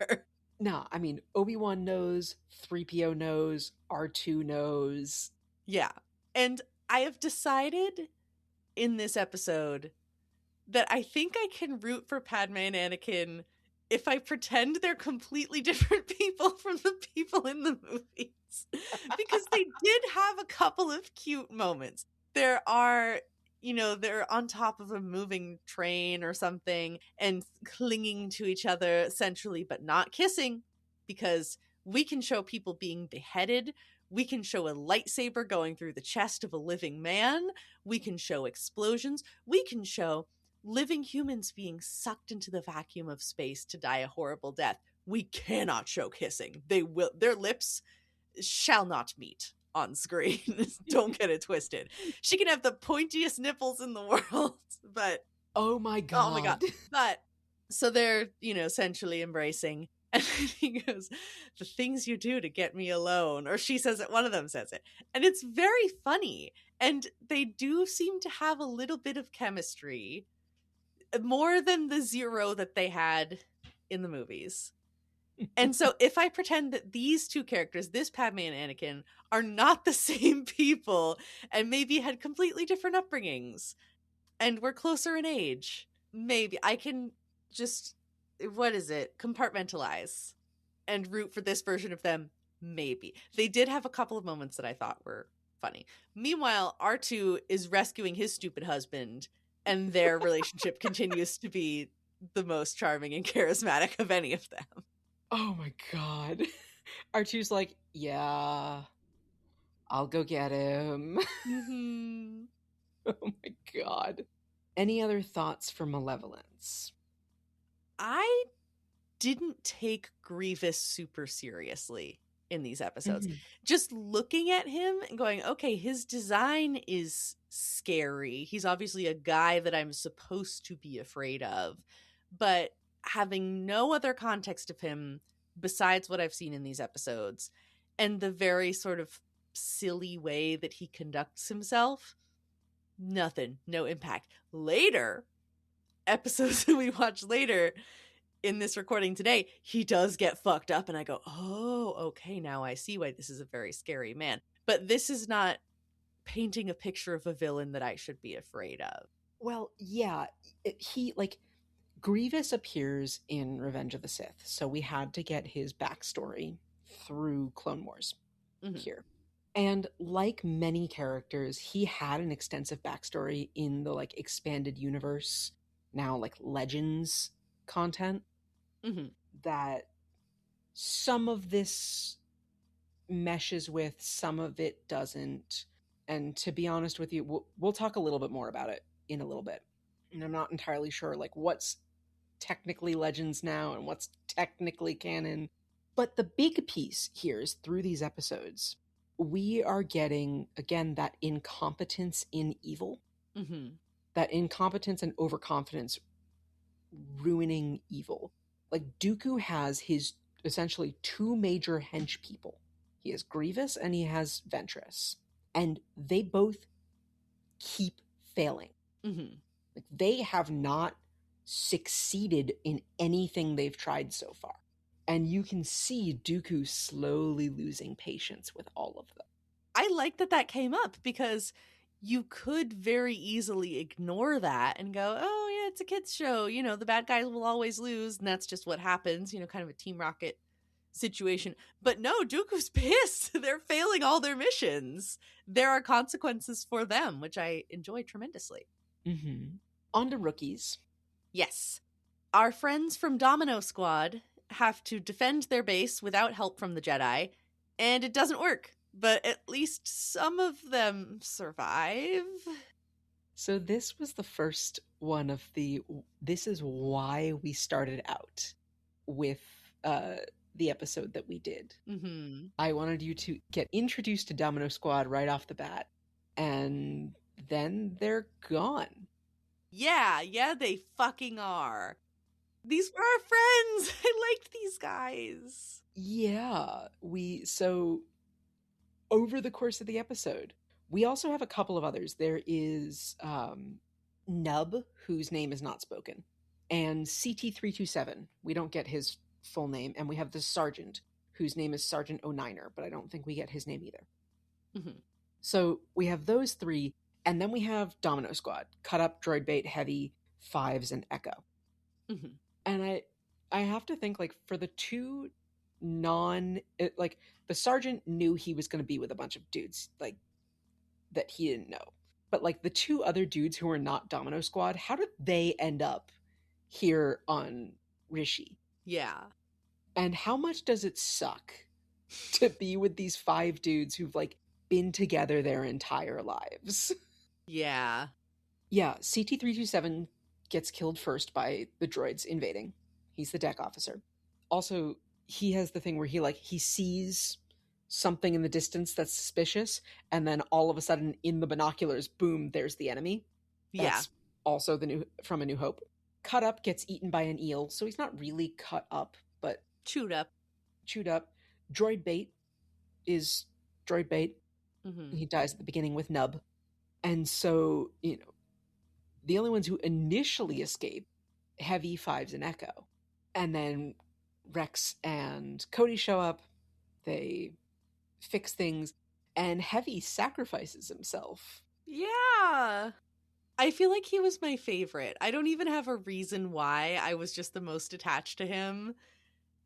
Nah, I mean, Obi-Wan knows, 3PO knows, R2 knows. Yeah. And I have decided in this episode that I think I can root for Padme and Anakin if I pretend they're completely different people from the people in the movies. Because they did have a couple of cute moments. There are, you know, they're on top of a moving train or something and clinging to each other centrally, but not kissing, because we can show people being beheaded. We can show a lightsaber going through the chest of a living man. We can show explosions. We can show living humans being sucked into the vacuum of space to die a horrible death. We cannot show kissing. Their lips shall not meet on screen. Don't get it twisted. She can have the pointiest nipples in the world, but oh my god. But so they're, you know, essentially embracing, and then he goes, the things you do to get me alone, or she says it, one of them says it, and it's very funny, and they do seem to have a little bit of chemistry, more than the zero that they had in the movies. And so if I pretend that these two characters, this Padme and Anakin, are not the same people and maybe had completely different upbringings and were closer in age, maybe I can just, compartmentalize and root for this version of them. Maybe. They did have a couple of moments that I thought were funny. Meanwhile, R2 is rescuing his stupid husband, and their relationship continues to be the most charming and charismatic of any of them. Oh my god. R2's like, yeah, I'll go get him. Mm-hmm. Oh my god. Any other thoughts for Malevolence? I didn't take Grievous super seriously in these episodes. Mm-hmm. Just looking at him and going, okay, his design is scary. He's obviously a guy that I'm supposed to be afraid of. But having no other context of him besides what I've seen in these episodes and the very sort of silly way that he conducts himself, nothing, no impact. Later, episodes that we watch later in this recording today, he does get fucked up and I go, oh, okay, now I see why this is a very scary man. But this is not painting a picture of a villain that I should be afraid of. Well, yeah, Grievous appears in Revenge of the Sith, so we had to get his backstory through Clone Wars here. And like many characters, he had an extensive backstory in the expanded universe, now Legends content, that some of this meshes with, some of it doesn't. And to be honest with you, we'll talk a little bit more about it in a little bit. And I'm not entirely sure what's technically Legends now and what's technically canon. But the big piece here is through these episodes, we are getting, again, that incompetence in evil. That incompetence and overconfidence ruining evil. Dooku has his essentially two major hench people. He has Grievous and he has Ventress. And they both keep failing. They have not succeeded in anything they've tried so far. And you can see Dooku slowly losing patience with all of them. I like that came up because you could very easily ignore that and go, oh, yeah, it's a kid's show. You know, the bad guys will always lose, and that's just what happens, you know, kind of a Team Rocket situation. But no, Dooku's pissed. They're failing all their missions. There are consequences for them, which I enjoy tremendously. Mm-hmm. On to rookies. Yes. Our friends from Domino Squad have to defend their base without help from the Jedi, and it doesn't work. But at least some of them survive. So this was the first one of this is why we started out with the episode that we did. Mm-hmm. I wanted you to get introduced to Domino Squad right off the bat, and then they're gone. Yeah, they fucking are. These were our friends. I liked these guys. Yeah, so over the course of the episode, we also have a couple of others. There is Nub, whose name is not spoken, and CT-327. We don't get his full name, and we have the Sergeant, whose name is Sergeant O'Niner, but I don't think we get his name either. Mm-hmm. So we have those three, and then we have Domino Squad, Cut Up, Droid Bait, Heavy, Fives, and Echo. Mm-hmm. And I have to think, like, for the two the Sergeant knew he was going to be with a bunch of dudes, like, that he didn't know. But, like, the two other dudes who are not Domino Squad, how did they end up here on Rishi? Yeah. And how much does it suck to be with these 5 dudes who've, like, been together their entire lives? Yeah. Yeah, CT-327 gets killed first by the droids invading. He's the deck officer. Also, he has the thing where he sees something in the distance that's suspicious, and then all of a sudden in the binoculars, boom, there's the enemy. That's also from A New Hope. Cut Up gets eaten by an eel, so he's not really cut up, but chewed up. Droid Bait is Droid Bait. Mm-hmm. He dies at the beginning with Nub. And so, you know, the only ones who initially escape, Heavy, Fives, and Echo. And then Rex and Cody show up. They fix things, and Heavy sacrifices himself. Yeah. I feel like he was my favorite. I don't even have a reason why. I was just the most attached to him.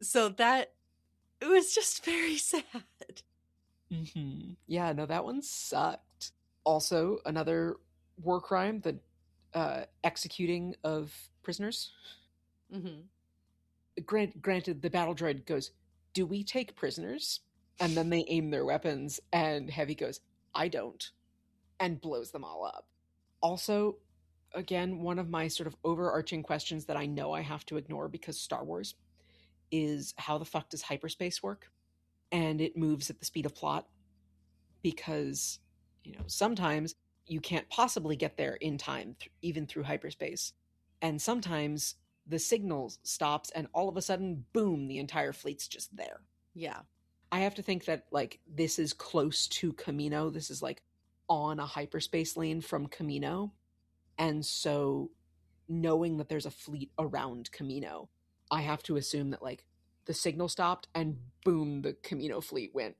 So it was just very sad. Mm-hmm. Yeah, no, that one sucked. Also, another war crime, the executing of prisoners. Mm-hmm. Granted, the battle droid goes, "Do we take prisoners?" And then they aim their weapons, and Heavy goes, "I don't," and blows them all up. Also, again, one of my sort of overarching questions that I know I have to ignore because Star Wars is, how the fuck does hyperspace work? And it moves at the speed of plot, because, you know, sometimes you can't possibly get there in time, even through hyperspace. And sometimes the signal stops and all of a sudden, boom, the entire fleet's just there. Yeah. I have to think that, like, this is close to Camino. This is, like, on a hyperspace lane from Camino. And so knowing that there's a fleet around Camino, I have to assume that, like, the signal stopped and boom, the Camino fleet went,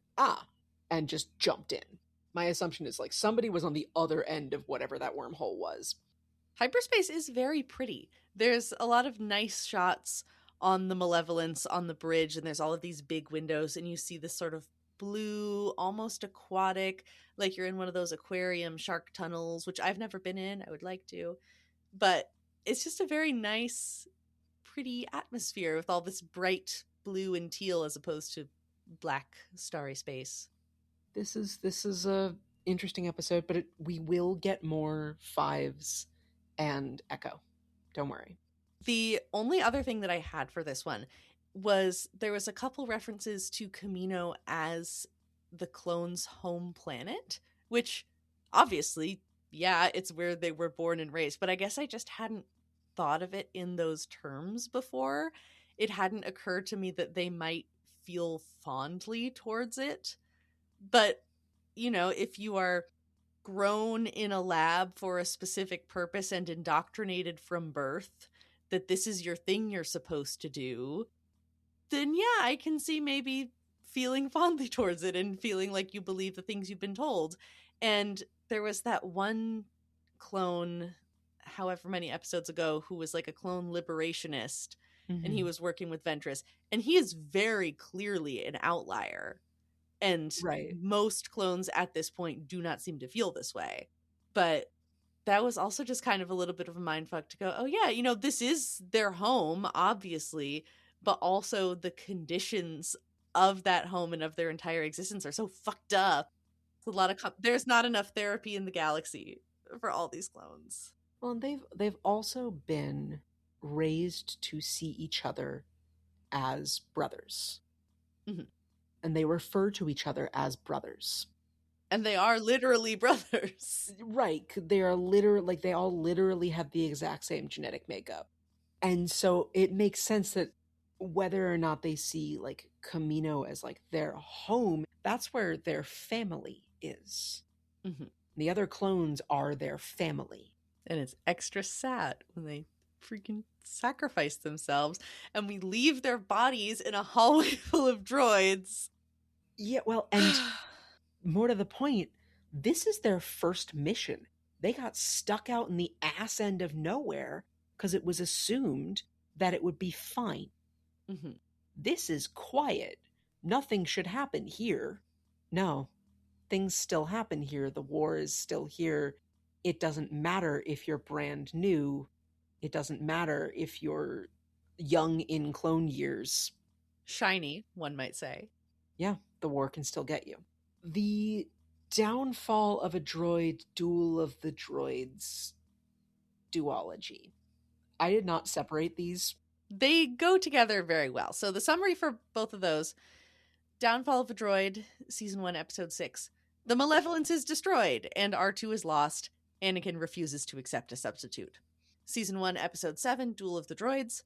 and just jumped in. My assumption is, like, somebody was on the other end of whatever that wormhole was. Hyperspace is very pretty. There's a lot of nice shots on the Malevolence on the bridge, and there's all of these big windows, and you see this sort of blue, almost aquatic, like you're in one of those aquarium shark tunnels, which I've never been in. I would like to. But it's just a very nice, pretty atmosphere with all this bright blue and teal as opposed to black starry space. This is a interesting episode, but we will get more Fives and Echo. Don't worry. The only other thing that I had for this one was there was a couple references to Camino as the clones' home planet, which obviously, yeah, it's where they were born and raised, but I guess I just hadn't thought of it in those terms before. It hadn't occurred to me that they might feel fondly towards it. But, you know, if you are grown in a lab for a specific purpose and indoctrinated from birth that this is your thing you're supposed to do, then yeah, I can see maybe feeling fondly towards it and feeling like you believe the things you've been told. And there was that one clone, however many episodes ago, who was like a clone liberationist, and he was working with Ventress, and he is very clearly an outlier. And most clones at this point do not seem to feel this way. But that was also just kind of a little bit of a mindfuck to go, oh yeah, you know, this is their home, obviously, but also the conditions of that home and of their entire existence are so fucked up. It's a lot of there's not enough therapy in the galaxy for all these clones. Well, and they've also been raised to see each other as brothers. Mm-hmm. And they refer to each other as brothers. And they are literally brothers. Right. They are literally, like, they all literally have the exact same genetic makeup. And so it makes sense that whether or not they see, like, Kamino as, like, their home, that's where their family is. Mm-hmm. The other clones are their family. And it's extra sad when they freaking sacrifice themselves and we leave their bodies in a hallway full of droids. Yeah, well, and more to the point, this is their first mission. They got stuck out in the ass end of nowhere because it was assumed that it would be fine. Mm-hmm. This is quiet. Nothing should happen here. No, things still happen here. The war is still here. It doesn't matter if you're brand new. It doesn't matter if you're young in clone years. Shiny, one might say. Yeah, the war can still get you. The downfall of a droid, Duel of the Droids duology. I did not separate these. They go together very well. So the summary for both of those: Downfall of a Droid, Season 1, Episode 6. The Malevolence is destroyed, and R2 is lost. Anakin refuses to accept a substitute. Season 1, Episode 7, Duel of the Droids.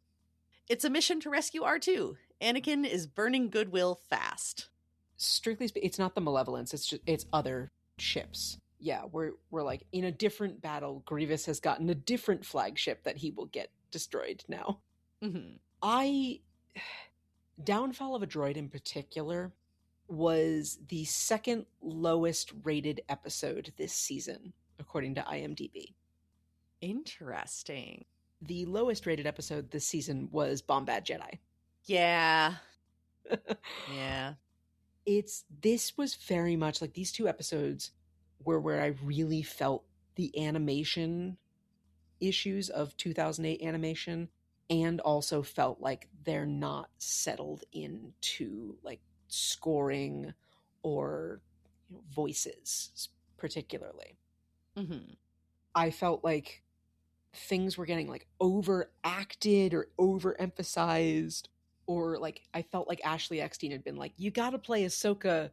It's a mission to rescue R2. Anakin is burning goodwill fast. Strictly speaking, it's not the Malevolence, it's other ships. Yeah, we're like in a different battle. Grievous has gotten a different flagship that he will get destroyed now. Mm-hmm. Downfall of a Droid in particular was the second lowest rated episode this season, according to IMDb. Interesting. The lowest rated episode this season was Bombad Jedi. Yeah. Yeah. This was very much like these two episodes were where I really felt the animation issues of 2008 animation, and also felt like they're not settled into like scoring or voices particularly. Mm-hmm. I felt like things were getting like overacted or overemphasized, or like I felt like Ashley Eckstein had been like, you gotta play Ahsoka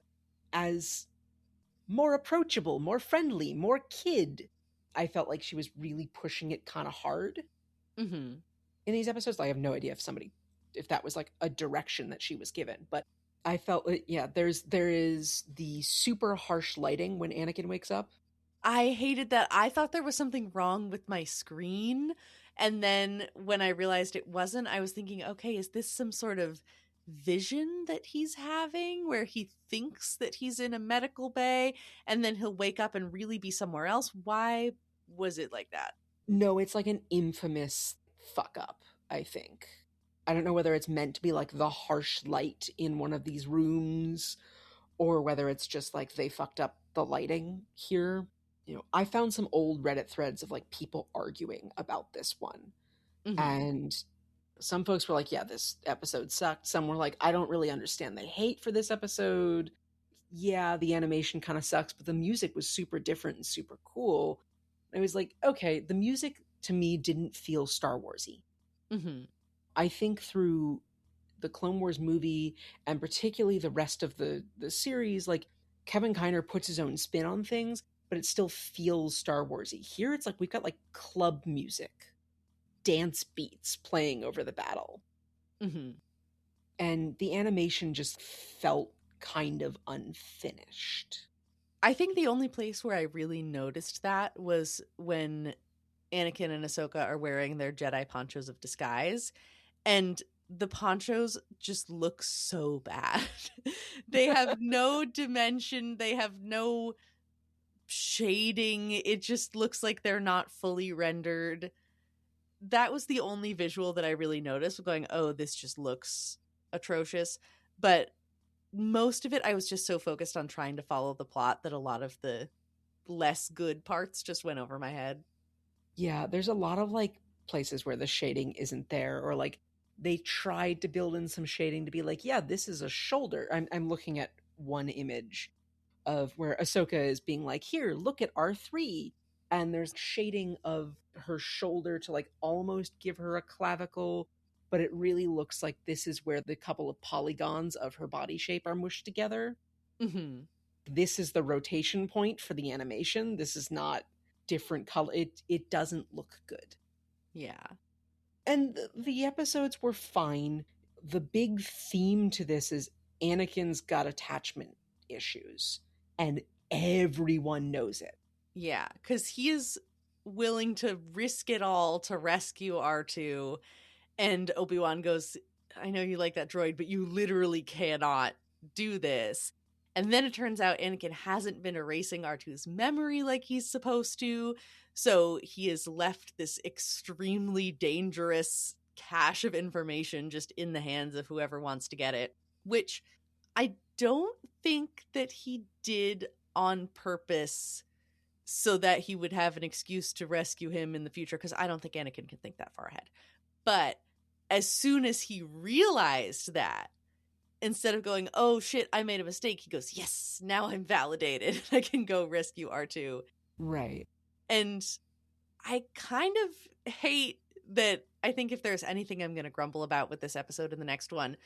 as more approachable, more friendly, more kid. I felt like she was really pushing it kind of hard. Mm-hmm. In these episodes. I have no idea if that was like a direction that she was given, but I felt there is the super harsh lighting when Anakin wakes up. I hated that. I thought there was something wrong with my screen, and then when I realized it wasn't, I was thinking, okay, is this some sort of vision that he's having where he thinks that he's in a medical bay and then he'll wake up and really be somewhere else? Why was it like that? No, it's like an infamous fuck up, I think. I don't know whether it's meant to be like the harsh light in one of these rooms, or whether it's just like they fucked up the lighting here. I found some old Reddit threads of like people arguing about this one. Mm-hmm. And some folks were like, yeah, this episode sucked. Some were like, I don't really understand the hate for this episode. Yeah, the animation kind of sucks, but the music was super different and super cool. I was like, okay, the music to me didn't feel Star Wars-y. Mm-hmm. I think through the Clone Wars movie, and particularly the rest of the series, like Kevin Kiner puts his own spin on things, but it still feels Star Wars-y. Here it's like we've got like club music, dance beats playing over the battle. Mm-hmm. And the animation just felt kind of unfinished. I think the only place where I really noticed that was when Anakin and Ahsoka are wearing their Jedi ponchos of disguise, and the ponchos just look so bad. They have no dimension. They have no shading. It just looks like they're not fully rendered. That was the only visual that I really noticed, going, oh, this just looks atrocious. But most of it, I was just so focused on trying to follow the plot that a lot of the less good parts just went over my head. Yeah, there's a lot of like places where the shading isn't there, or like they tried to build in some shading to be like, yeah, this is a shoulder. I'm looking at one image of where Ahsoka is being like, here, look at R3. And there's shading of her shoulder to like almost give her a clavicle, but it really looks like this is where the couple of polygons of her body shape are mushed together. Mm-hmm. This is the rotation point for the animation. This is not different color. It doesn't look good. Yeah. And the episodes were fine. The big theme to this is Anakin's got attachment issues, and everyone knows it. Yeah, because he is willing to risk it all to rescue R2, and Obi-Wan goes, I know you like that droid, but you literally cannot do this. And then it turns out Anakin hasn't been erasing R2's memory like he's supposed to, so he has left this extremely dangerous cache of information just in the hands of whoever wants to get it, which I don't think that he did on purpose so that he would have an excuse to rescue him in the future, because I don't think Anakin can think that far ahead. But as soon as he realized that, instead of going, oh shit, I made a mistake, he goes, yes, now I'm validated. I can go rescue R2. Right. And I kind of hate that. I think if there's anything I'm going to grumble about with this episode and the next one,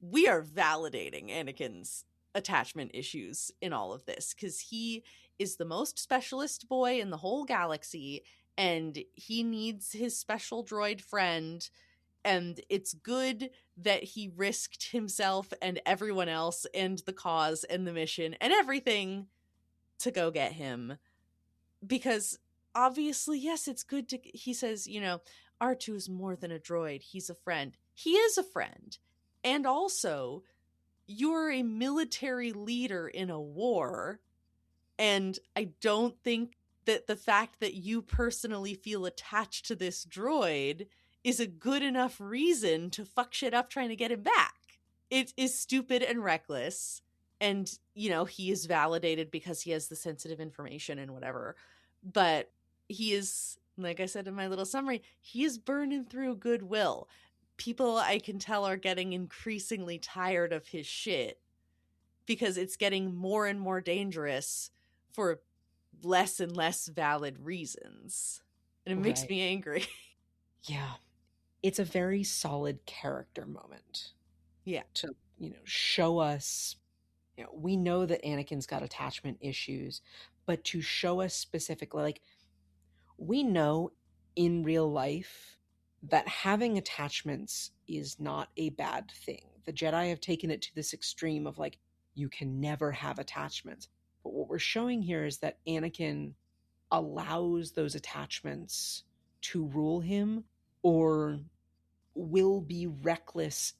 we are validating Anakin's attachment issues in all of this, because he is the most specialist boy in the whole galaxy, and he needs his special droid friend. And it's good that he risked himself and everyone else and the cause and the mission and everything to go get him. Because obviously, yes, it's good to, he says, you know, R2 is more than a droid. He's a friend. He is a friend. And also, you're a military leader in a war. And I don't think that the fact that you personally feel attached to this droid is a good enough reason to fuck shit up trying to get him back. It is stupid and reckless. And, you know, he is validated because he has the sensitive information and whatever. But he is, like I said in my little summary, he is burning through goodwill. People, I can tell, are getting increasingly tired of his shit because it's getting more and more dangerous for less and less valid reasons. And it makes me angry. Yeah. It's a very solid character moment. Yeah. To, you know, show us, you know, we know that Anakin's got attachment issues, but to show us specifically, like, we know in real life that having attachments is not a bad thing. The Jedi have taken it to this extreme of like, you can never have attachments. But what we're showing here is that Anakin allows those attachments to rule him, or will be reckless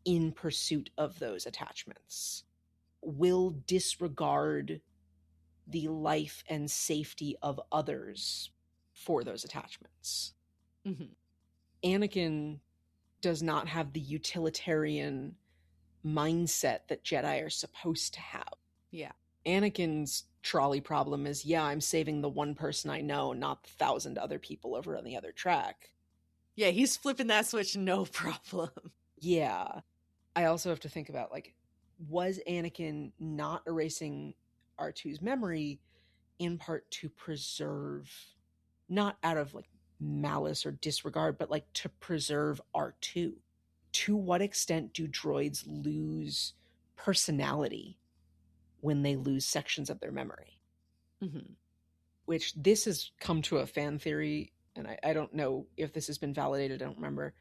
in pursuit of those attachments, will disregard the life and safety of others for those attachments. Mm-hmm. Anakin does not have the utilitarian mindset that Jedi are supposed to have. Yeah. Anakin's trolley problem is, yeah, I'm saving the one person I know, not the 1,000 other people over on the other track. Yeah, he's flipping that switch, no problem. Yeah. I also have to think about, like, was Anakin not erasing R2's memory in part to preserve, not out of, like, malice or disregard, but, like, to preserve R2? To what extent do droids lose personality when they lose sections of their memory? Mm-hmm. Which this has come to a fan theory, and I don't know if this has been validated, I don't remember,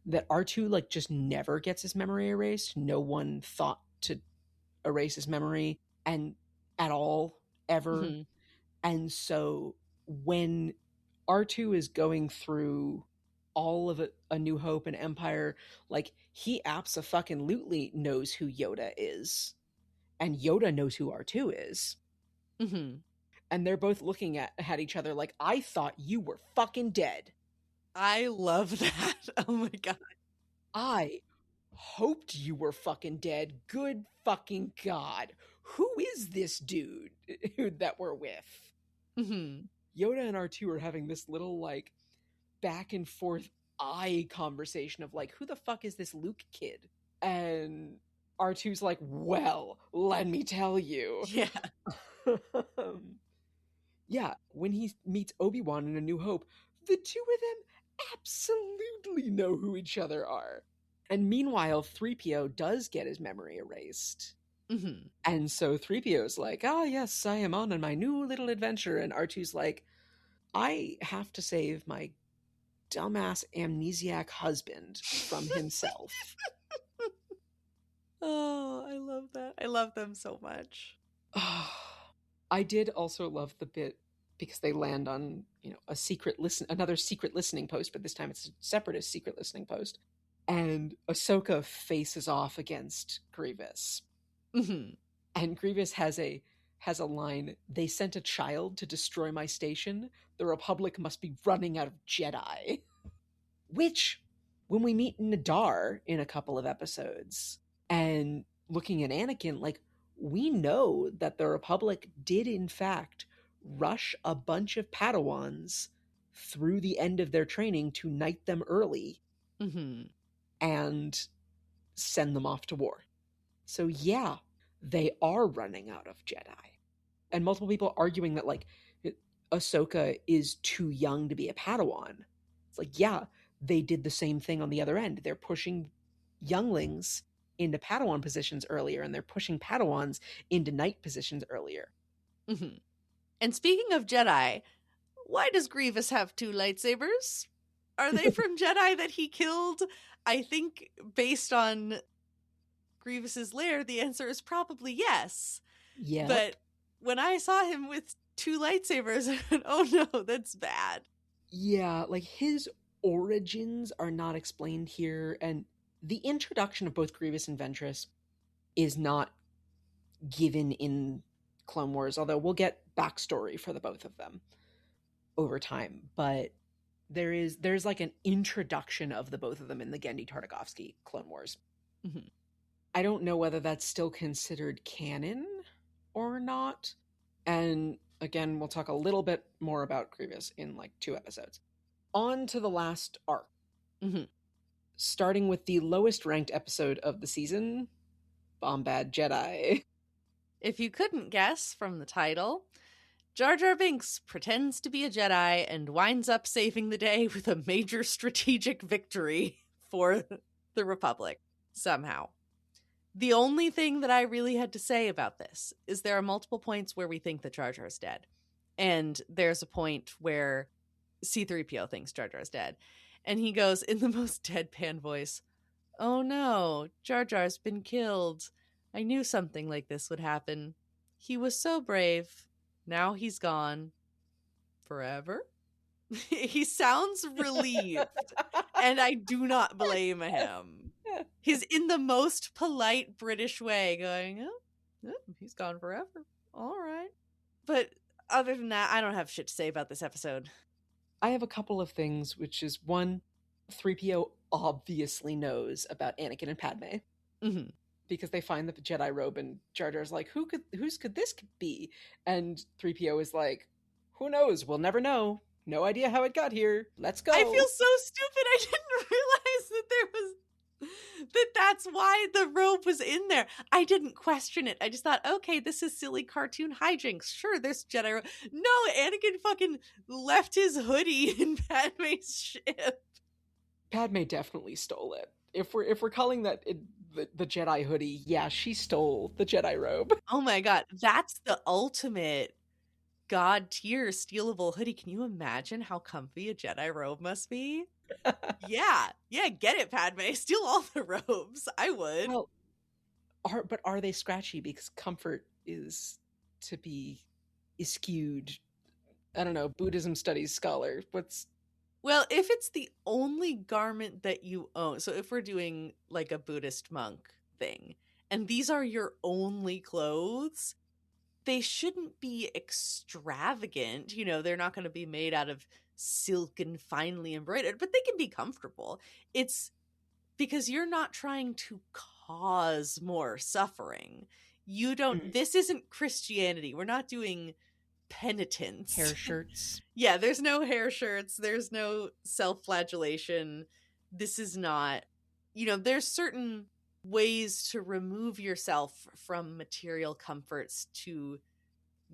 that R2 like just never gets his memory erased. No one thought to erase his memory and at all, ever. Mm-hmm. And so when R2 is going through all of A New Hope and Empire, like, he abso-fucking-lutely knows who Yoda is. And Yoda knows who R2 is. Mm-hmm. And they're both looking at each other like, I thought you were fucking dead. I love that. Oh my God. I hoped you were fucking dead. Good fucking God. Who is this dude that we're with? Mm-hmm. Yoda and R2 are having this little, like, back and forth eye conversation of, like, who the fuck is this Luke kid? And R2's like, well, let me tell you. Yeah. Yeah, when he meets Obi-Wan in A New Hope, the two of them absolutely know who each other are. And meanwhile, 3PO does get his memory erased. Mm-hmm. And so 3PO's like, ah, yes, I am on my new little adventure. And R2's like, I have to save my dumbass amnesiac husband from himself. Oh, I love that. I love them so much. I did also love the bit because they land on, another secret listening post, but this time it's a separatist secret listening post. And Ahsoka faces off against Grievous. Mm-hmm. And Grievous has a line, they sent a child to destroy my station. The Republic must be running out of Jedi. Which, when we meet Nadar in a couple of episodes, and looking at Anakin, like, we know that the Republic did in fact rush a bunch of Padawans through the end of their training to knight them early. Mm-hmm. And send them off to war. So yeah, they are running out of Jedi. And multiple people arguing that, like, Ahsoka is too young to be a Padawan. It's like, yeah, they did the same thing on the other end. They're pushing younglings into Padawan positions earlier, and they're pushing Padawans into knight positions earlier. Mm-hmm. And speaking of Jedi, why does Grievous have 2 lightsabers? Are they from Jedi that he killed? I think based on Grievous's lair, the answer is probably yes. Yeah. But when I saw him with 2 lightsabers, I went, oh no, that's bad. Yeah, like, his origins are not explained here, and the introduction of both Grievous and Ventress is not given in Clone Wars, although we'll get backstory for the both of them over time. But there's like an introduction of the both of them in the Genndy Tartakovsky Clone Wars. Mm-hmm. I don't know whether that's still considered canon or not. And again, we'll talk a little bit more about Grievous in like 2 episodes. On to the last arc. Mm-hmm. Starting with the lowest ranked episode of the season, Bombad Jedi. If you couldn't guess from the title, Jar Jar Binks pretends to be a Jedi and winds up saving the day with a major strategic victory for the Republic, somehow. The only thing that I really had to say about this is there are multiple points where we think that Jar Jar is dead. And there's a point where C-3PO thinks Jar Jar is dead. And he goes in the most deadpan voice, "Oh no, Jar Jar's been killed. I knew something like this would happen. He was so brave. Now he's gone. Forever?" He sounds relieved, and I do not blame him. He's in the most polite British way going, oh, he's gone forever. All right. But other than that, I don't have shit to say about this episode. I have a couple of things, which is one, 3PO obviously knows about Anakin and Padme. Mm-hmm. Because they find the Jedi robe, and Jar Jar's like, whose could this be? And 3PO is like, who knows? We'll never know. No idea how it got here. Let's go. I feel so stupid. I didn't realize that that's why the robe was in there. I didn't question it. I just thought, okay, this is silly cartoon hijinks. Sure, there's Jedi robe. No, Anakin fucking left his hoodie in Padme's ship. Padme definitely stole it. If we're calling that the Jedi hoodie, yeah, she stole the Jedi robe. Oh my god, that's the ultimate god tier stealable hoodie. Can you imagine how comfy a Jedi robe must be? Yeah, get it, Padme. Steal all the robes. I would. Well, are they scratchy? Because comfort is skewed. I don't know, Buddhism studies scholar. Well, if it's the only garment that you own, so if we're doing like a Buddhist monk thing, and these are your only clothes, they shouldn't be extravagant. You know, they're not going to be made out of silk and finely embroidered, but they can be comfortable. It's because you're not trying to cause more suffering. You don't, this isn't Christianity. We're not doing penitence. Hair shirts. Yeah, there's no hair shirts. There's no self-flagellation. This is not, you know, there's certain ways to remove yourself from material comforts to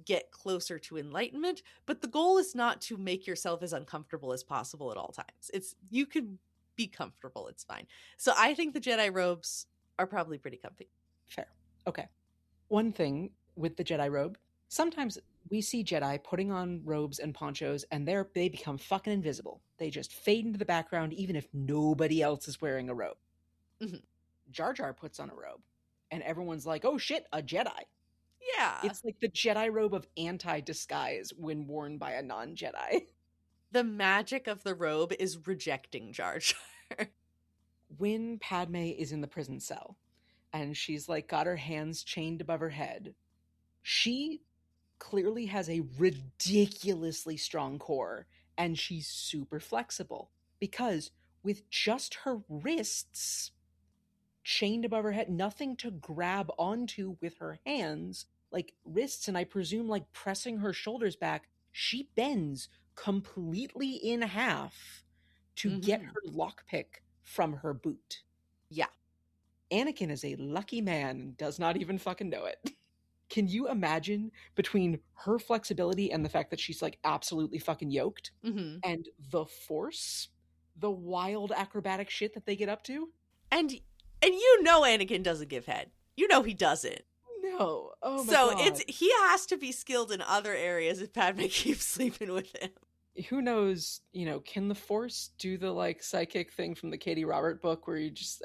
get closer to enlightenment, but the goal is not to make yourself as uncomfortable as possible at all times. It's, you can be comfortable, it's fine. So I think the Jedi robes are probably pretty comfy. Fair. Okay. One thing with the Jedi robe, sometimes we see Jedi putting on robes and ponchos and they become fucking invisible. They just fade into the background even if nobody else is wearing a robe. Mm-hmm. Jar Jar puts on a robe and everyone's like, oh shit, a Jedi. Yeah. It's like the Jedi robe of anti-disguise when worn by a non-Jedi. The magic of the robe is rejecting Jar Jar. When Padme is in the prison cell and she's like got her hands chained above her head, she clearly has a ridiculously strong core and she's super flexible because with just her wrists chained above her head, nothing to grab onto with her hands, like wrists and I presume like pressing her shoulders back, she bends completely in half to get her lockpick from her boot. Yeah. Anakin is a lucky man and does not even fucking know it. Can you imagine between her flexibility and the fact that she's like absolutely fucking yoked and the Force, the wild acrobatic shit that they get up to? And you know Anakin doesn't give head. You know he doesn't. No. Oh my God. So he has to be skilled in other areas if Padme keeps sleeping with him. Who knows, you know, can the Force do the like psychic thing from the Katie Robert book where you just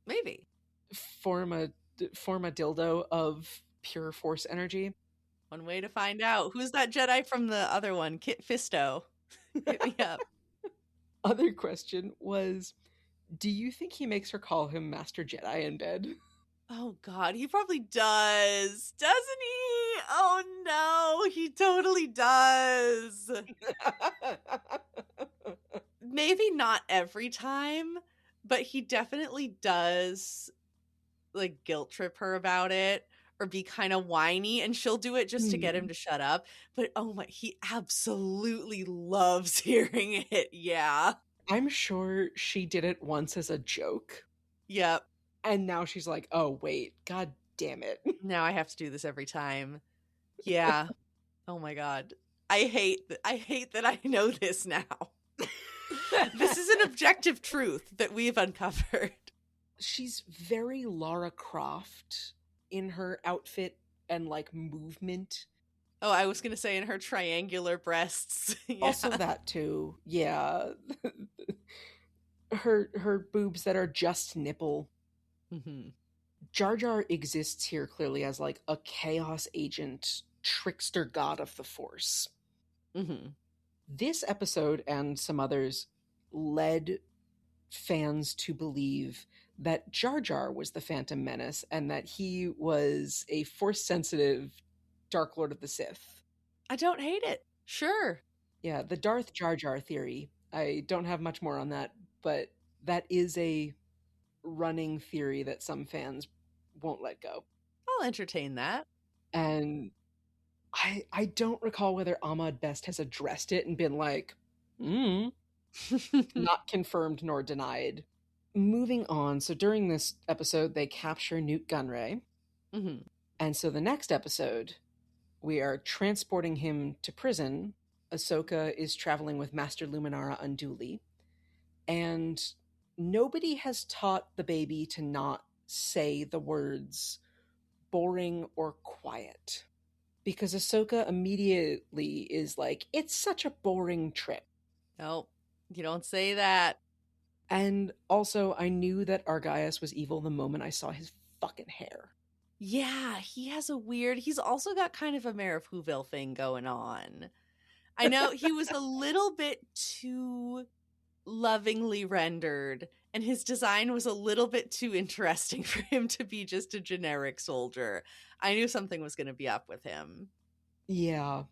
maybe form a dildo of pure Force energy? One way to find out. Who's that Jedi from the other one? Kit Fisto. Hit me up. Other question was, do you think he makes her call him Master Jedi in bed? Oh God, he probably does. Doesn't he? Oh no, he totally does. Maybe not every time, but he definitely does like guilt trip her about it or be kind of whiny, and she'll do it just to get him to shut up. But oh my, he absolutely loves hearing it. Yeah. I'm sure she did it once as a joke. Yep. And now she's like, oh, wait, God damn it. Now I have to do this every time. Yeah. Oh my God. I hate that I know this now. This is an objective truth that we've uncovered. She's very Lara Croft in her outfit and like movement. Oh, I was going to say in her triangular breasts. Yeah. Also that too. Yeah. Her boobs that are just nipple. Jar Jar exists here clearly as like a chaos agent, trickster god of the Force. This episode and some others led fans to believe that Jar Jar was the Phantom Menace and that he was a Force-sensitive Dark Lord of the Sith. I don't hate it. Sure. Yeah, the Darth Jar Jar theory. I don't have much more on that, but that is a running theory that some fans won't let go. I'll entertain that. And I don't recall whether Ahmad Best has addressed it and been like, not confirmed nor denied. Moving on, so during this episode, they capture Newt Gunray. And so the next episode, we are transporting him to prison. Ahsoka is traveling with Master Luminara unduly. And nobody has taught the baby to not say the words boring or quiet. Because Ahsoka immediately is like, it's such a boring trip. Nope, you don't say that. And also, I knew that Argaius was evil the moment I saw his fucking hair. Yeah, he has a weird... He's also got kind of a Mayor of Whoville thing going on. I know he was a little bit too lovingly rendered and his design was a little bit too interesting for him to be just a generic soldier. I knew something was going to be up with him. Yeah.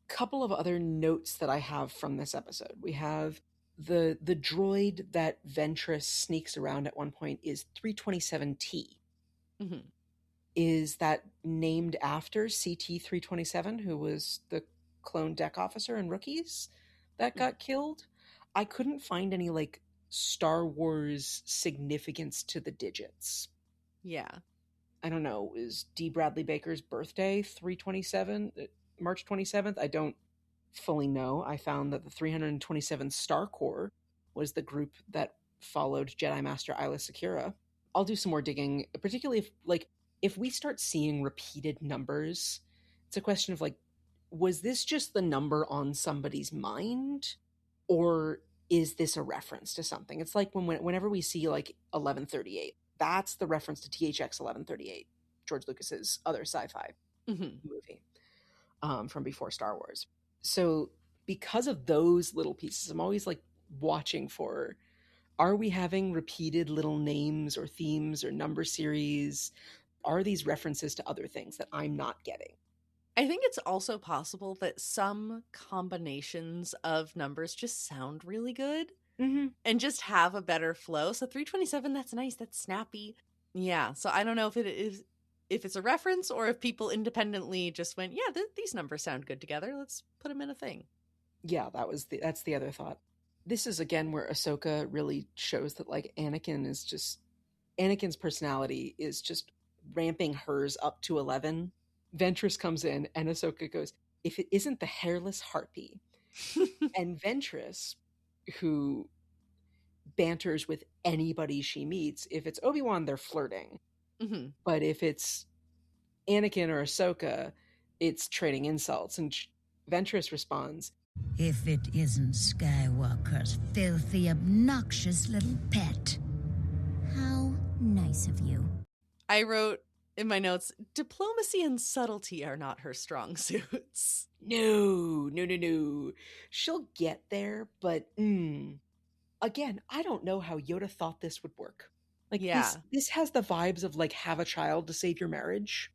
Couple of other notes that I have from this episode. We have the droid that Ventress sneaks around at one point is 327T. Mm-hmm. Is that named after CT-327, who was the clone deck officer in Rookies that got killed? I couldn't find any like Star Wars significance to the digits. Yeah. I don't know. Is D. Bradley Baker's birthday 327, March 27th? I don't fully know. I found that the 327th Star Corps was the group that followed Jedi Master Ila Secura. I'll do some more digging, particularly if we start seeing repeated numbers. It's a question of like, was this just the number on somebody's mind, or is this a reference to something? It's like whenever we see like 1138, that's the reference to THX 1138, George Lucas's other sci-fi movie from before Star Wars. So because of those little pieces, I'm always like watching for, are we having repeated little names or themes or number series? Are these references to other things that I'm not getting? I think it's also possible that some combinations of numbers just sound really good and just have a better flow. So 327, that's nice. That's snappy. Yeah. So I don't know if it's a reference or if people independently just went, yeah, these numbers sound good together. Let's put them in a thing. Yeah, that's the other thought. This is again where Ahsoka really shows that like Anakin's personality is just ramping hers up to 11. Ventress comes in and Ahsoka goes, if it isn't the hairless harpy. And Ventress, who banters with anybody she meets, if it's Obi-Wan, they're flirting. But if it's Anakin or Ahsoka, it's trading insults. And Ventress responds, if it isn't Skywalker's filthy, obnoxious little pet. How nice of you. I wrote in my notes, diplomacy and subtlety are not her strong suits. No. She'll get there, but again, I don't know how Yoda thought this would work. Like, this has the vibes of like have a child to save your marriage.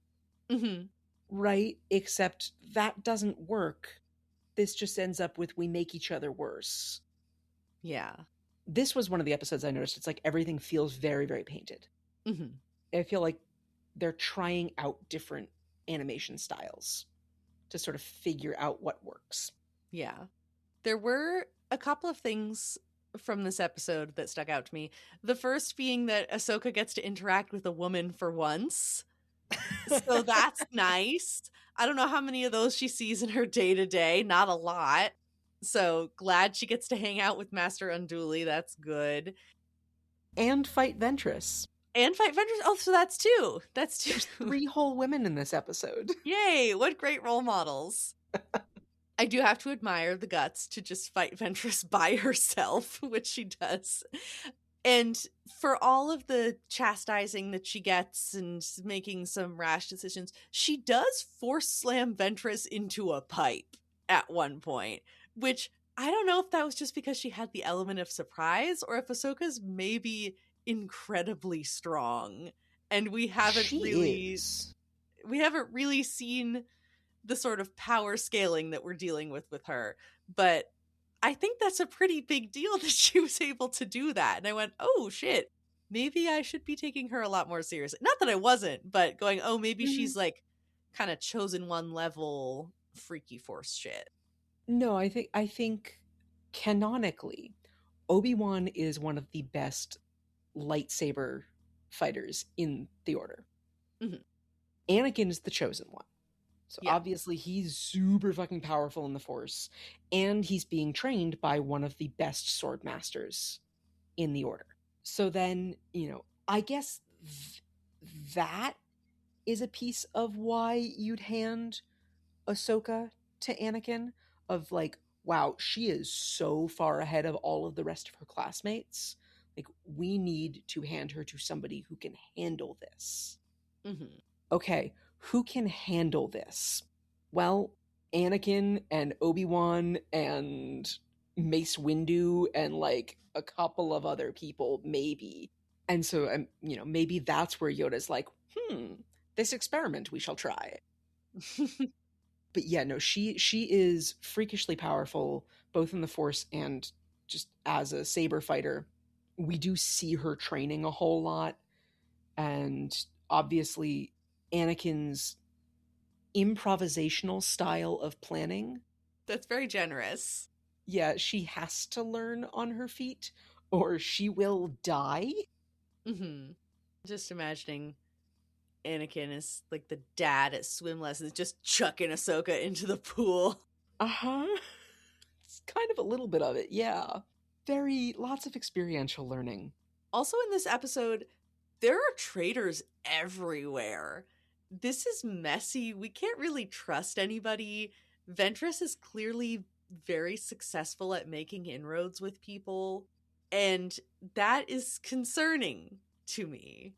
Right? Except that doesn't work. This just ends up with we make each other worse. Yeah. This was one of the episodes I noticed. It's like everything feels very, very painted. I feel like they're trying out different animation styles to sort of figure out what works. Yeah. There were a couple of things from this episode that stuck out to me. The first being that Ahsoka gets to interact with a woman for once. So that's nice. I don't know how many of those she sees in her day-to-day. Not a lot. So glad she gets to hang out with Master Unduli. That's good. And fight Ventress. Oh, so that's two. There's 3 whole women in this episode. Yay, what great role models. I do have to admire the guts to just fight Ventress by herself, which she does. And for all of the chastising that she gets and making some rash decisions, she does force slam Ventress into a pipe at one point, which I don't know if that was just because she had the element of surprise or if Ahsoka's maybe incredibly strong and we haven't really seen the sort of power scaling that we're dealing with her. But I think that's a pretty big deal that she was able to do that. And I went, oh shit, maybe I should be taking her a lot more seriously. Not that I wasn't, but going, oh, maybe she's like kind of chosen one level freaky force shit. No, I think canonically, Obi-Wan is one of the best lightsaber fighters in the Order. Anakin is the chosen one. So obviously he's super fucking powerful in the Force, and he's being trained by one of the best sword masters in the Order. So then, I guess that is a piece of why you'd hand Ahsoka to Anakin, of like, wow, she is so far ahead of all of the rest of her classmates. Like, we need to hand her to somebody who can handle this. Okay, who can handle this? Well, Anakin and Obi-Wan and Mace Windu and like a couple of other people, maybe. And so, maybe that's where Yoda's like, this experiment we shall try. But yeah, no, she is freakishly powerful, both in the Force and just as a saber fighter. We do see her training a whole lot, and obviously Anakin's improvisational style of planning. That's very generous. Yeah, she has to learn on her feet or she will die. Mm-hmm. Just imagining Anakin is like the dad at swim lessons, just chucking Ahsoka into the pool. Uh-huh. It's kind of a little bit of it, yeah. Lots of experiential learning. Also in this episode, there are traitors everywhere. This is messy. We can't really trust anybody. Ventress is clearly very successful at making inroads with people, and that is concerning to me.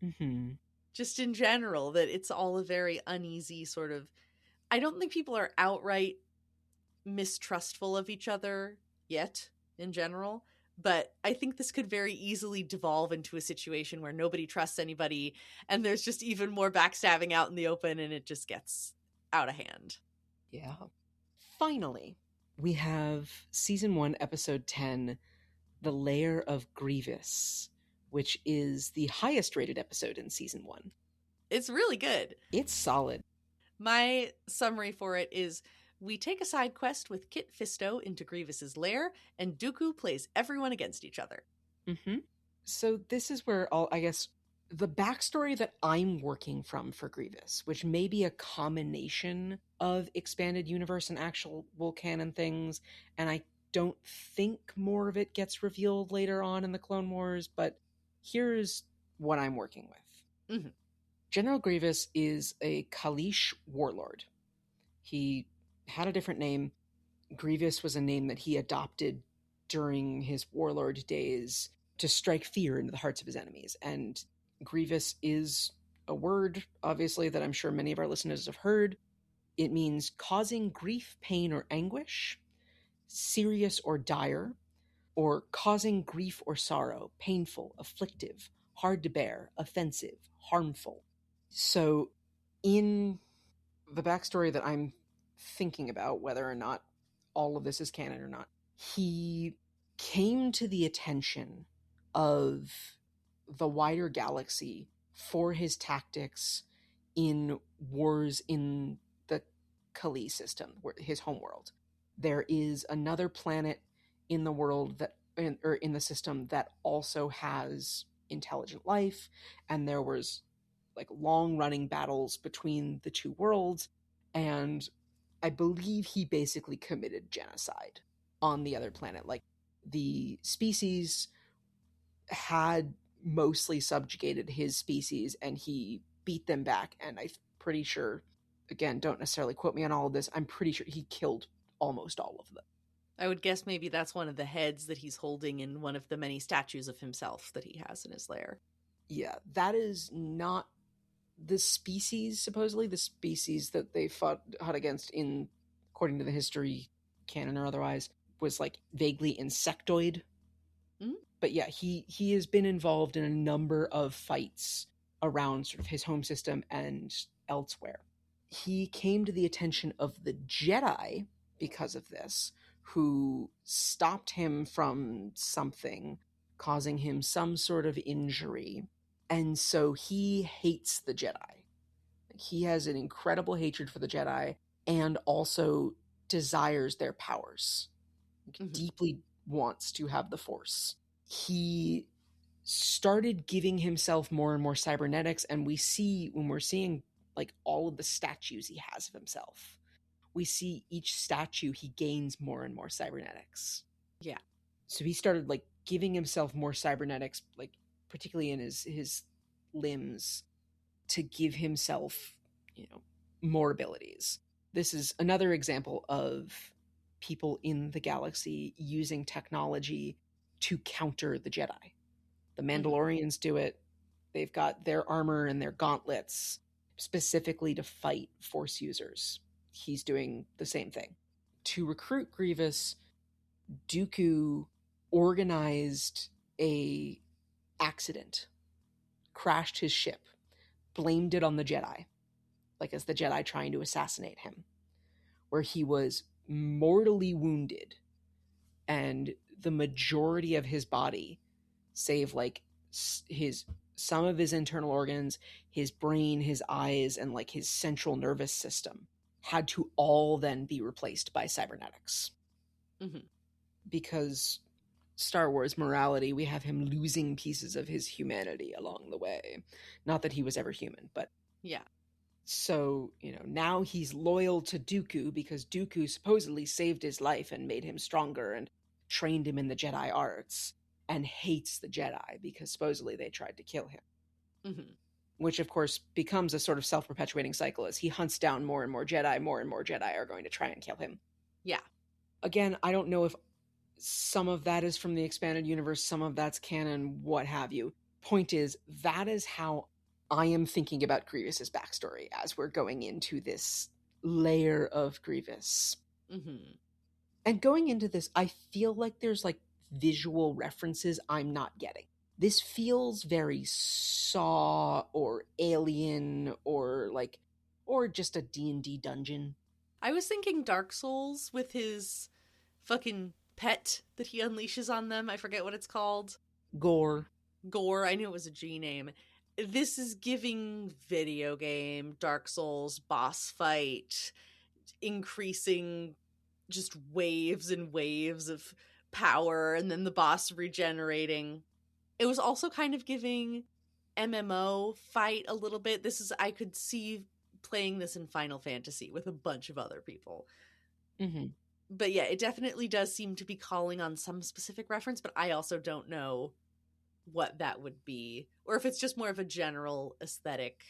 Mm-hmm. Just in general, that it's all a very uneasy sort of... I don't think people are outright mistrustful of each other yet, in general, but I think this could very easily devolve into a situation where nobody trusts anybody, and there's just even more backstabbing out in the open, and it just gets out of hand. Yeah. Finally, we have Season 1, Episode 10, The Lair of Grievous, which is the highest rated episode in Season 1. It's really good. It's solid. My summary for it is: we take a side quest with Kit Fisto into Grievous's lair, and Dooku plays everyone against each other. Mm-hmm. So this is where the backstory that I'm working from for Grievous, which may be a combination of expanded universe and actual canon things, and I don't think more of it gets revealed later on in the Clone Wars, but here's what I'm working with. Mm-hmm. General Grievous is a Kaleesh warlord. He had a different name. Grievous was a name that he adopted during his warlord days to strike fear into the hearts of his enemies. And Grievous is a word, obviously, that I'm sure many of our listeners have heard. It means causing grief, pain, or anguish, serious or dire, or causing grief or sorrow, painful, afflictive, hard to bear, offensive, harmful. So in the backstory that I'm thinking about, whether or not all of this is canon or not, he came to the attention of the wider galaxy for his tactics in wars in the Kali system, his homeworld. There is another planet in the world in the system that also has intelligent life, and there was like long-running battles between the two worlds, and I believe he basically committed genocide on the other planet. Like, the species had mostly subjugated his species, and he beat them back, and I'm pretty sure, again, don't necessarily quote me on all of this, I'm pretty sure he killed almost all of them. I would guess maybe that's one of the heads that he's holding in one of the many statues of himself that he has in his lair. Yeah, that is not the species, supposedly, the species that they fought against in, according to the history, canon or otherwise, was like vaguely insectoid. Mm-hmm. But yeah, he has been involved in a number of fights around sort of his home system and elsewhere. He came to the attention of the Jedi because of this, who stopped him from something, causing him some sort of injury. And so he hates the Jedi. He has an incredible hatred for the Jedi and also desires their powers. Mm-hmm. Deeply wants to have the Force. He started giving himself more and more cybernetics, and we see, when we're seeing like all of the statues he has of himself, we see each statue he gains more and more cybernetics. Yeah. So he started like giving himself more cybernetics, like particularly in his limbs, to give himself, more abilities. This is another example of people in the galaxy using technology to counter the Jedi. The Mandalorians do it. They've got their armor and their gauntlets specifically to fight Force users. He's doing the same thing. To recruit Grievous, Dooku organized a accident, crashed his ship, blamed it on the Jedi, like as the Jedi trying to assassinate him, where he was mortally wounded, and the majority of his body, save like some of his internal organs, his brain, his eyes, and like his central nervous system, had to all then be replaced by cybernetics. Mm-hmm. Because Star Wars morality, we have him losing pieces of his humanity along the way. Not that he was ever human, but yeah. So, now he's loyal to Dooku because Dooku supposedly saved his life and made him stronger and trained him in the Jedi arts, and hates the Jedi because supposedly they tried to kill him. Mm-hmm. Which, of course, becomes a sort of self-perpetuating cycle as he hunts down more and more Jedi are going to try and kill him. Yeah. Again, I don't know if some of that is from the expanded universe, some of that's canon, what have you. Point is, that is how I am thinking about Grievous's backstory as we're going into this layer of Grievous. Mm-hmm. And going into this, I feel like there's like visual references I'm not getting. This feels very Saw or Alien or just a D&D dungeon. I was thinking Dark Souls with his fucking pet that he unleashes on them. I forget what it's called. Gore. I knew it was a G name. This is giving video game, Dark Souls, boss fight, increasing just waves and waves of power, and then the boss regenerating. It was also kind of giving MMO fight a little bit. I could see playing this in Final Fantasy with a bunch of other people. Mm-hmm. But yeah, it definitely does seem to be calling on some specific reference, but I also don't know what that would be, or if it's just more of a general aesthetic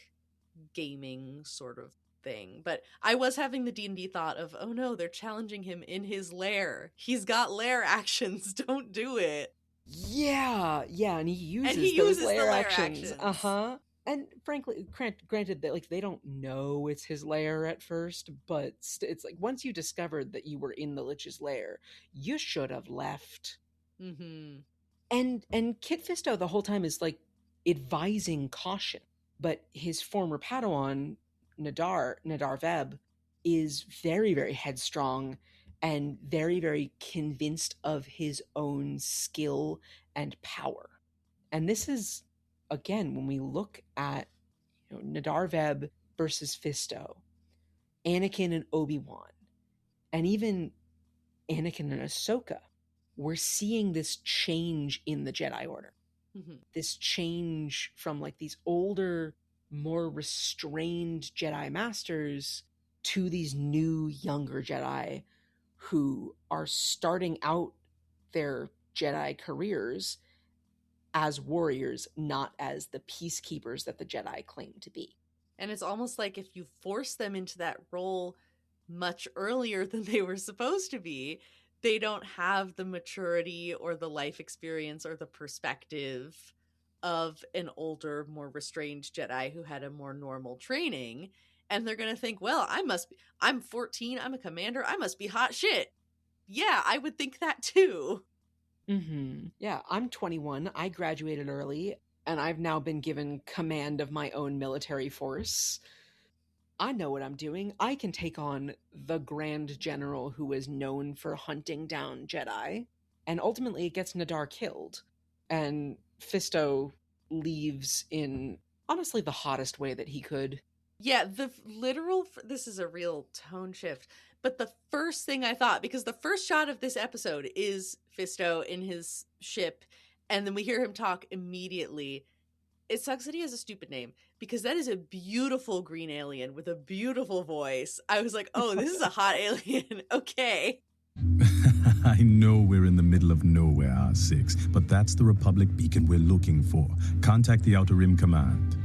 gaming sort of thing. But I was having the D&D thought of, oh no, they're challenging him in his lair. He's got lair actions. Don't do it. Yeah, and he uses those lair actions. Uh-huh. And frankly, granted that like they don't know it's his lair at first, but it's like once you discovered that you were in the Lich's lair, you should have left. Mm-hmm. And Kit Fisto the whole time is like advising caution, but his former Padawan Nadar Veb is very, very headstrong and very, very convinced of his own skill and power. And this is, again, when we look at Nadar Veb versus Fisto, Anakin and Obi-Wan, and even Anakin and Ahsoka, we're seeing this change in the Jedi Order. Mm-hmm. This change from like these older, more restrained Jedi Masters to these new, younger Jedi who are starting out their Jedi careers as warriors, not as the peacekeepers that the Jedi claim to be. And it's almost like if you force them into that role much earlier than they were supposed to be, they don't have the maturity or the life experience or the perspective of an older, more restrained Jedi who had a more normal training. And they're going to think, well, I'm 14, I'm a commander, I must be hot shit. Yeah, I would think that too. Mm-hmm. Yeah, I'm 21, I graduated early, and I've now been given command of my own military force. I know what I'm doing. I can take on the Grand General who is known for hunting down Jedi, and ultimately it gets Nadar killed. And Fisto leaves in, honestly, the hottest way that he could. Yeah, this is a real tone shift, but the first thing I thought, because the first shot of this episode is Fisto in his ship, and then we hear him talk immediately. It sucks that he has a stupid name, because that is a beautiful green alien with a beautiful voice. I was like, oh, this is a hot alien. Okay. I know we're in the middle of nowhere, R6, but that's the Republic beacon we're looking for. Contact the Outer Rim Command.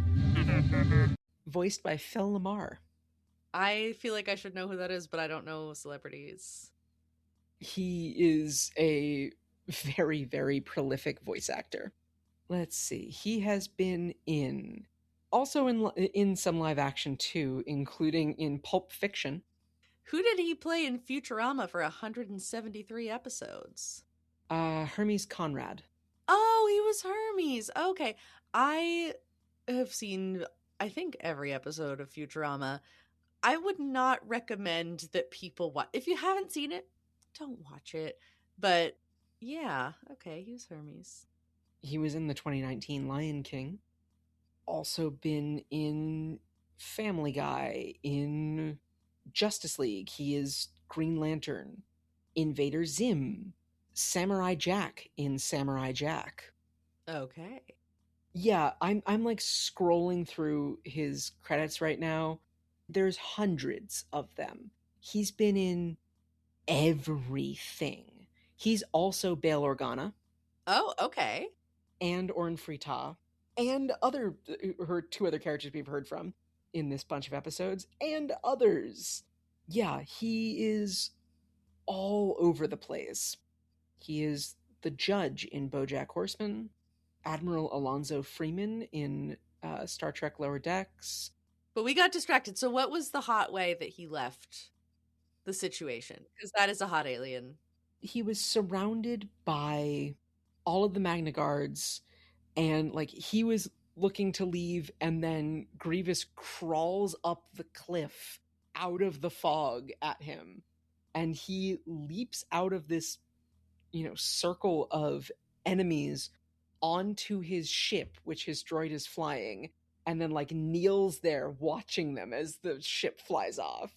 Voiced by Phil Lamar. I feel like I should know who that is, but I don't know celebrities. He is a very, very prolific voice actor. Let's see. He has been also in some live action too, including in Pulp Fiction. Who did he play in Futurama for 173 episodes? Hermes Conrad. Oh, he was Hermes. Okay. I have seen, I think, every episode of Futurama. I would not recommend that people watch. If you haven't seen it, don't watch it. But yeah, okay, he was Hermes. He was in the 2019 Lion King. Also been in Family Guy, in Justice League. He is Green Lantern. Invader Zim. Samurai Jack in Samurai Jack. Okay. Yeah, I'm like scrolling through his credits right now. There's hundreds of them. He's been in everything. He's also Bail Organa. Oh, okay. And Orn Frita. And her two other characters we've heard from in this bunch of episodes. And others. Yeah, he is all over the place. He is the judge in BoJack Horseman. Admiral Alonzo Freeman in Star Trek Lower Decks. But we got distracted. So what was the hot way that he left the situation? Because that is a hot alien. He was surrounded by all of the Magna Guards, and like he was looking to leave, and then Grievous crawls up the cliff out of the fog at him, and he leaps out of this, circle of enemies onto his ship, which his droid is flying, and then like kneels there watching them as the ship flies off.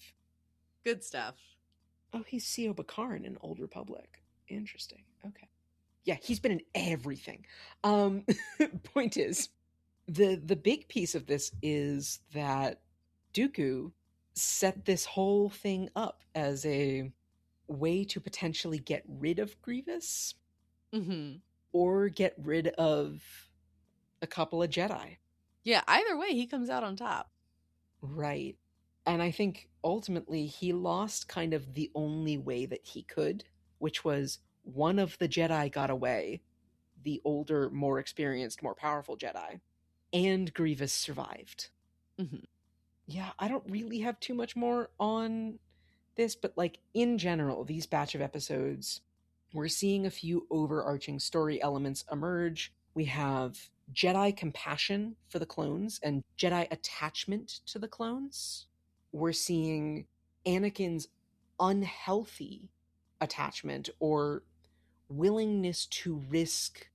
Good stuff. Oh, he's C.O. Bakarin in Old Republic. Interesting. Okay. Yeah, he's been in everything. Point is, the big piece of this is that Dooku set this whole thing up as a way to potentially get rid of Grievous. Mm-hmm. Or get rid of a couple of Jedi. Yeah, either way, he comes out on top. Right. And I think ultimately he lost kind of the only way that he could, which was one of the Jedi got away, the older, more experienced, more powerful Jedi, and Grievous survived. Mm-hmm. Yeah, I don't really have too much more on this, but like in general, these batch of episodes, we're seeing a few overarching story elements emerge. We have Jedi compassion for the clones and Jedi attachment to the clones. We're seeing Anakin's unhealthy attachment or willingness to risk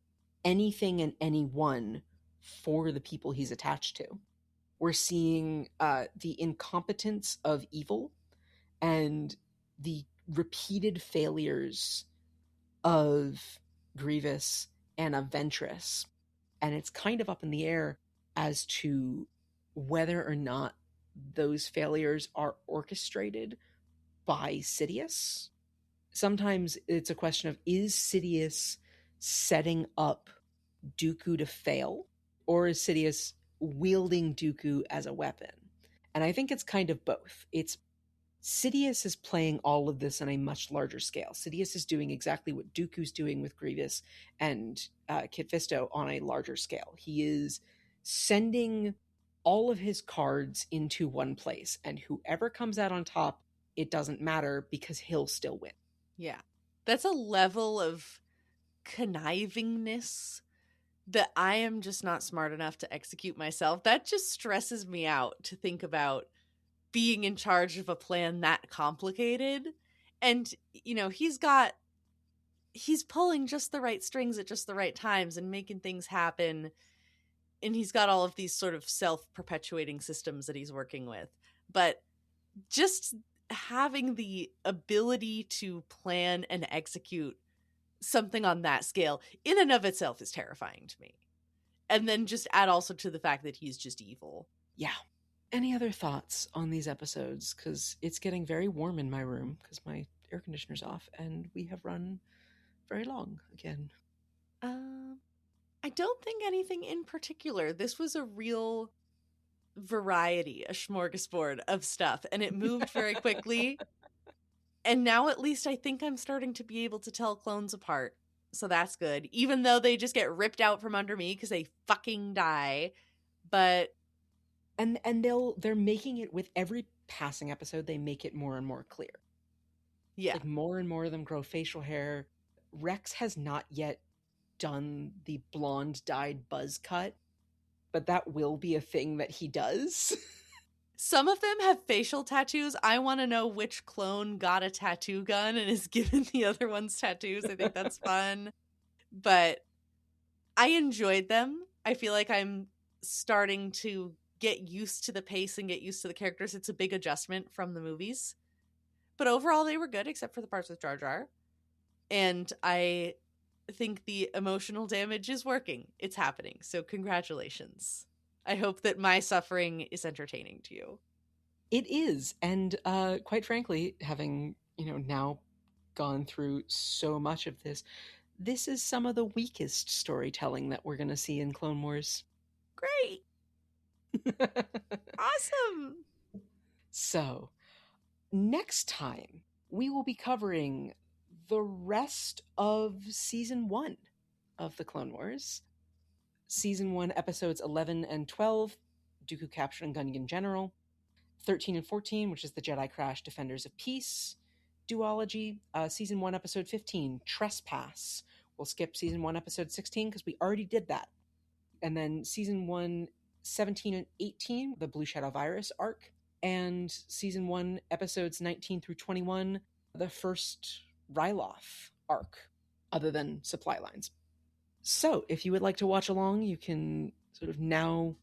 anything and anyone for the people he's attached to. We're seeing the incompetence of evil and the repeated failures of Grievous and of Ventress. And it's kind of up in the air as to whether or not those failures are orchestrated by Sidious. Sometimes it's a question of, is Sidious setting up Dooku to fail? Or is Sidious wielding Dooku as a weapon? And I think it's kind of both. It's Sidious is playing all of this on a much larger scale. Sidious is doing exactly what Dooku's doing with Grievous and Kit Fisto on a larger scale. He is sending all of his cards into one place, and whoever comes out on top, it doesn't matter because he'll still win. Yeah. That's a level of connivingness that I am just not smart enough to execute myself. That just stresses me out to think about being in charge of a plan that complicated. And, he's pulling just the right strings at just the right times and making things happen. And he's got all of these sort of self-perpetuating systems that he's working with. But just having the ability to plan and execute something on that scale in and of itself is terrifying to me. And then just add also to the fact that he's just evil. Yeah. Any other thoughts on these episodes? Because it's getting very warm in my room because my air conditioner's off and we have run very long again. I don't think anything in particular. This was a real variety, a smorgasbord of stuff, and it moved very quickly. And now at least I think I'm starting to be able to tell clones apart. So that's good. Even though they just get ripped out from under me because they fucking die. But And they're making it with every passing episode, they make it more and more clear. Yeah. Like more and more of them grow facial hair. Rex has not yet done the blonde dyed buzz cut, but that will be a thing that he does. Some of them have facial tattoos. I want to know which clone got a tattoo gun and is giving the other ones tattoos. I think that's fun. But I enjoyed them. I feel like I'm starting to get used to the pace and get used to the characters. It's a big adjustment from the movies. But overall, they were good, except for the parts with Jar Jar. And I think the emotional damage is working. It's happening. So congratulations. I hope that my suffering is entertaining to you. It is. And quite frankly, having, now gone through so much of this is some of the weakest storytelling that we're going to see in Clone Wars. Great. Awesome. So, next time, we will be covering the rest of Season 1 of the Clone Wars. Season 1, Episodes 11 and 12, Dooku Capture and Gungan General. 13 and 14, which is the Jedi Crash, Defenders of Peace. Duology, Season 1, Episode 15, Trespass. We'll skip Season 1, Episode 16, because we already did that. And then Season 1, 17 and 18, the Blue Shadow Virus arc. And Season 1, Episodes 19 through 21, the first Ryloth arc, other than supply lines. So, if you would like to watch along, you can sort of, now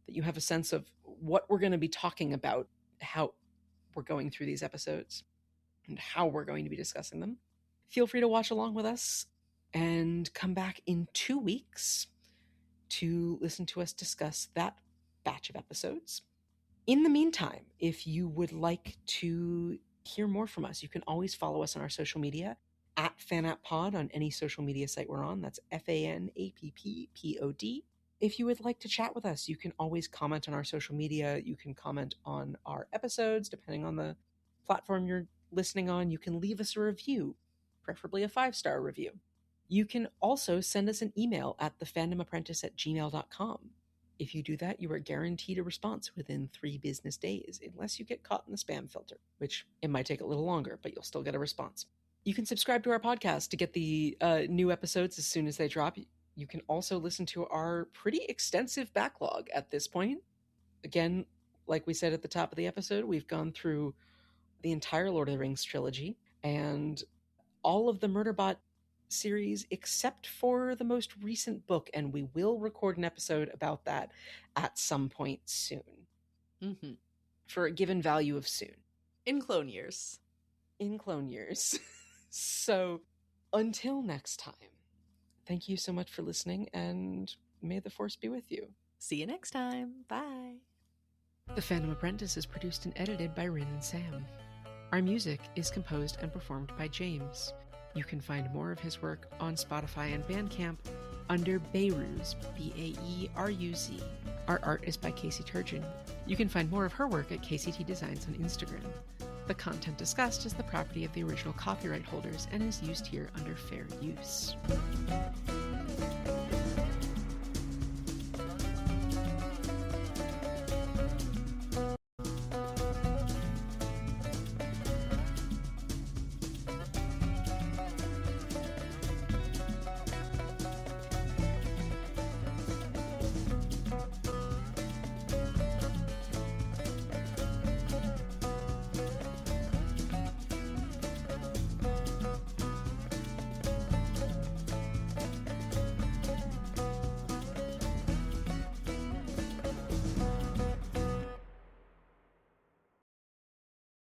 that you have a sense of what we're going to be talking about, how we're going through these episodes, and how we're going to be discussing them, feel free to watch along with us and come back in 2 weeks to listen to us discuss that batch of episodes. In the meantime, if you would like to hear more from us, you can always follow us on our social media at FanAppPod on any social media site we're on. That's FANAPPPOD. If you would like to chat with us, you can always comment on our social media. You can comment on our episodes, depending on the platform you're listening on. You can leave us a review, preferably a 5-star review. You can also send us an email at thefandomapprentice@gmail.com. If you do that, you are guaranteed a response within 3 business days, unless you get caught in the spam filter, which it might take a little longer, but you'll still get a response. You can subscribe to our podcast to get the new episodes as soon as they drop. You can also listen to our pretty extensive backlog at this point. Again, like we said at the top of the episode, we've gone through the entire Lord of the Rings trilogy and all of the Murderbot series except for the most recent book, and we will record an episode about that at some point soon. Mm-hmm. For a given value of soon. In clone years. So, until next time, thank you so much for listening, and may the Force be with you. See you next time. Bye. The Phantom Apprentice is produced and edited by Rin and Sam. Our music is composed and performed by James. You can find more of his work on Spotify and Bandcamp under Beiruz, Baeruz. Our art is by Casey Turgeon. You can find more of her work at KCT Designs on Instagram. The content discussed is the property of the original copyright holders and is used here under fair use.